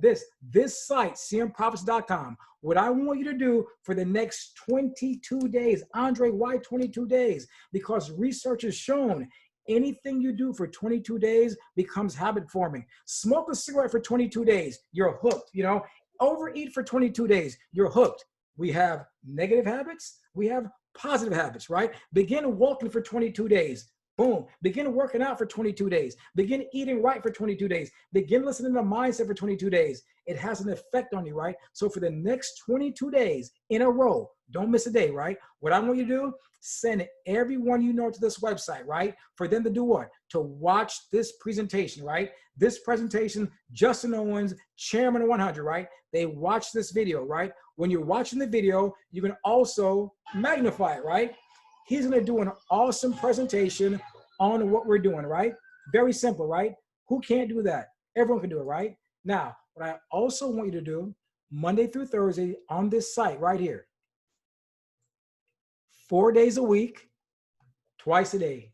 This site, cmprofits.com, what I want you to do for the next 22 days, Andre, why 22 days? Because research has shown anything you do for 22 days becomes habit forming. Smoke a cigarette for 22 days, you're hooked, you know? Overeat for 22 days, you're hooked. We have negative habits, we have positive habits, right? Begin walking for 22 days. Boom. Begin working out for 22 days. Begin eating right for 22 days. Begin listening to mindset for 22 days. It has an effect on you, right? So for the next 22 days in a row, don't miss a day, right? What I want you to do, send everyone you know to this website, right? For them to do what? To watch this presentation, right? This presentation, Justin Owens, Chairman of 100, right? They watch this video, right? When you're watching the video, you can also magnify it, right? He's going to do an awesome presentation on what we're doing, right? Very simple, right? Who can't do that? Everyone can do it, right? Now, what I also want you to do, Monday through Thursday on this site right here, 4 days a week, twice a day,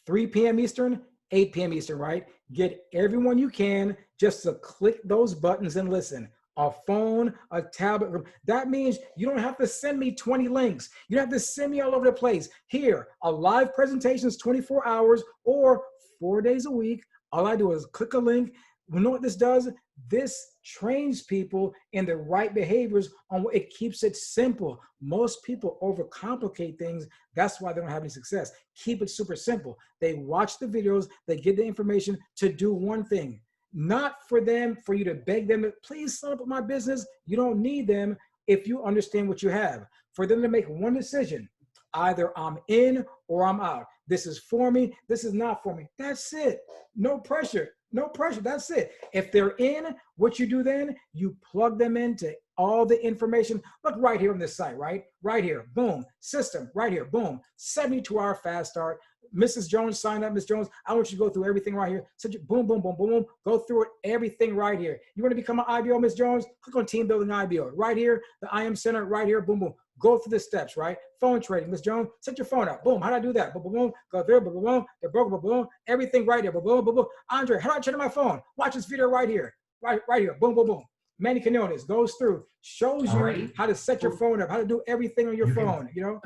3 p.m. Eastern, 8 p.m. Eastern, right? Get everyone you can just to click those buttons and listen. A phone, a tablet. That means you don't have to send me 20 links. You don't have to send me all over the place. Here, a live presentation is 24 hours or 4 days a week. All I do is click a link. You know what this does? This trains people in the right behaviors on what it keeps it simple. Most people overcomplicate things. That's why they don't have any success. Keep it super simple. They watch the videos, they get the information to do one thing. Not for you to beg them to please sign up with my business. You don't need them if you understand what you have. For them to make one decision, either I'm in or I'm out. This is for me, this is not for me. That's it. No pressure. No pressure. That's it. If they're in, what you do then, you plug them into all the information. Look right here on this site, right? Right here. Boom. System. Right here. Boom. 72-hour fast start. Mrs. Jones, sign up. Miss Jones, I want you to go through everything right here. So boom, boom, boom, boom, boom. Go through it, everything right here. You want to become an IBO, Miss Jones? Click on Team Building IBO. Right here, the I Am Center, right here, boom, boom. Go through the steps, right? Phone trading, Miss Jones, set your phone up. Boom, how do I do that? Boom, boom, boom. Go there, boom, boom, boom. The broker, boom, boom. Everything right here, boom, boom, boom, boom. Andre, how do I turn on my phone? Watch this video right here. Right here, boom, boom, boom. Manny Quinones goes through, shows you how to set your phone up, how to do everything on your phone, you know?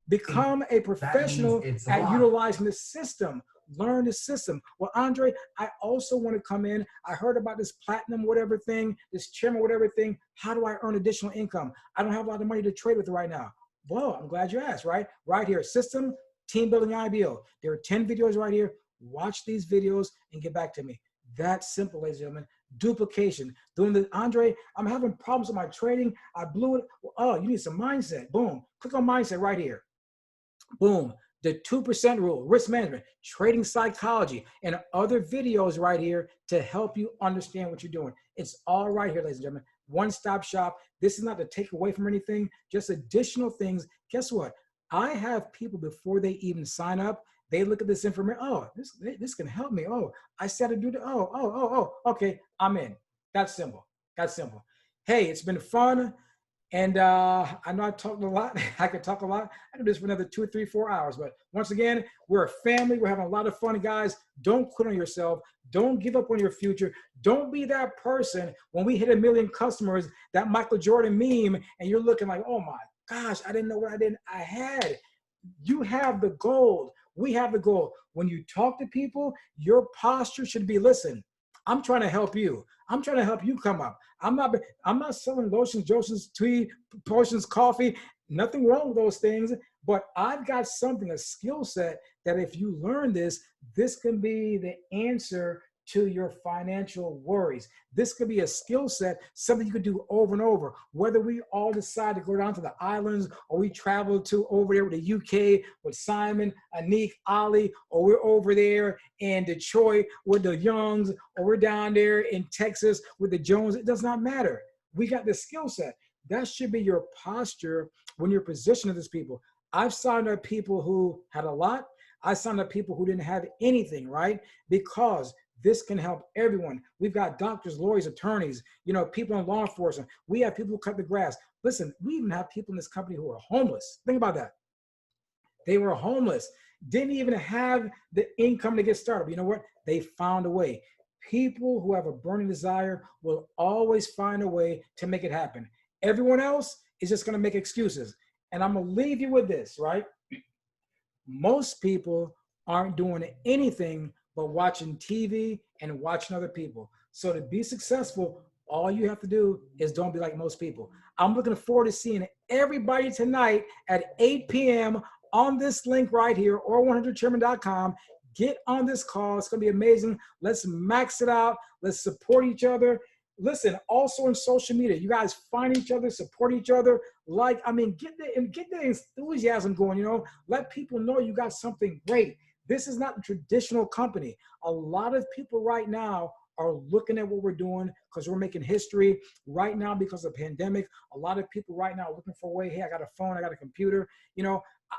Become a professional at utilizing the system. Learn the system. Well, Andre, I also want to come in. I heard about this platinum whatever thing, this chairman whatever thing. How do I earn additional income? I don't have a lot of money to trade with right now. Well, I'm glad you asked, right? Right here, system, team building IBO. There are 10 videos right here. Watch these videos and get back to me. That's simple, ladies and gentlemen. Duplication. Doing the, Andre, I'm having problems with my trading. I blew it. Oh, you need some mindset. Boom. Click on mindset right here. Boom. The 2% rule, risk management, trading psychology, and other videos right here to help you understand what you're doing. It's all right here, ladies and gentlemen. One-stop shop. This is not to take away from anything, just additional things. Guess what? I have people before they even sign up, they look at this information. Oh, this can help me. Oh, I said to do that. Oh, okay, I'm in. That's simple. That's simple. Hey, it's been fun. And I know I talked a lot. I could talk a lot. I could do this for another 2, 3, 4 hours. But once again, we're a family. We're having a lot of fun, guys. Don't quit on yourself. Don't give up on your future. Don't be that person when we hit 1 million customers, that Michael Jordan meme, and you're looking like, oh my gosh, I didn't know what I had. You have the gold. We have the gold. When you talk to people, your posture should be, listen, I'm trying to help you. I'm trying to help you come up. I'm not selling lotions, Joseph's tea, potions, coffee. Nothing wrong with those things. But I've got something, a skill set that if you learn this, this can be the answer to your financial worries. This could be a skill set, something you could do over and over. Whether we all decide to go down to the islands or we travel to over there with the UK with Simon, Anik, Ali, or we're over there in Detroit with the Youngs, or we're down there in Texas with the Jones, it does not matter. We got the skill set. That should be your posture when you're positioning these people. I've signed up people who had a lot. I signed up people who didn't have anything, right? Because this can help everyone. We've got doctors, lawyers, attorneys, you know, people in law enforcement. We have people who cut the grass. Listen, we even have people in this company who are homeless. Think about that. They were homeless, didn't even have the income to get started. But you know what? They found a way. People who have a burning desire will always find a way to make it happen. Everyone else is just going to make excuses. And I'm going to leave you with this, right? Most people aren't doing anything but watching TV and watching other people. So to be successful, all you have to do is don't be like most people. I'm looking forward to seeing everybody tonight at 8 p.m. on this link right here, or 100chairman.com. Get on this call. It's going to be amazing. Let's max it out. Let's support each other. Listen, also in social media, you guys find each other, support each other. Get the enthusiasm going, let people know you got something great. This is not a traditional company. A lot of people right now are looking at what we're doing because we're making history right now because of the pandemic. A lot of people right now are looking for a way. Hey, I got a phone, I got a computer.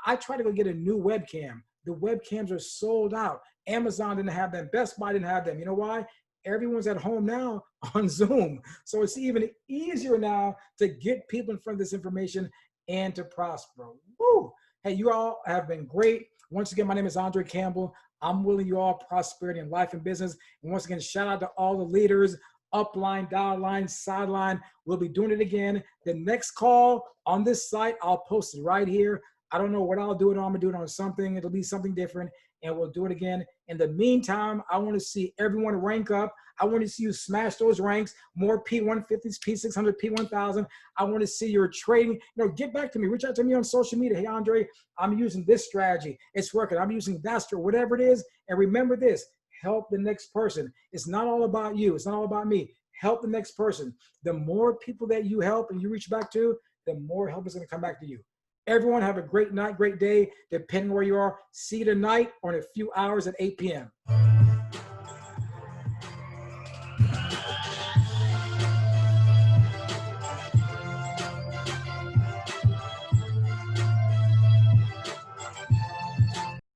I tried to go get a new webcam. The webcams are sold out. Amazon didn't have them. Best Buy didn't have them. You know why? Everyone's at home now on Zoom. So it's even easier now to get people in front of this information and to prosper. Woo! Hey, you all have been great. Once again, my name is Andre Campbell. I'm willing you all prosperity in life and business. And once again, shout out to all the leaders, upline, downline, sideline. We'll be doing it again. The next call on this site, I'll post it right here. I don't know what I'll do it on. I'm going to do it on something. It'll be something different, and we'll do it again. In the meantime, I want to see everyone rank up. I want to see you smash those ranks, more P150s, P600, P1000. I want to see your trading. Get back to me. Reach out to me on social media. Hey, Andre, I'm using this strategy. It's working. I'm using that strategy, whatever it is. And remember this, help the next person. It's not all about you. It's not all about me. Help the next person. The more people that you help and you reach back to, the more help is going to come back to you. Everyone have a great night, great day, depending where you are. See you tonight or in a few hours at 8 p.m.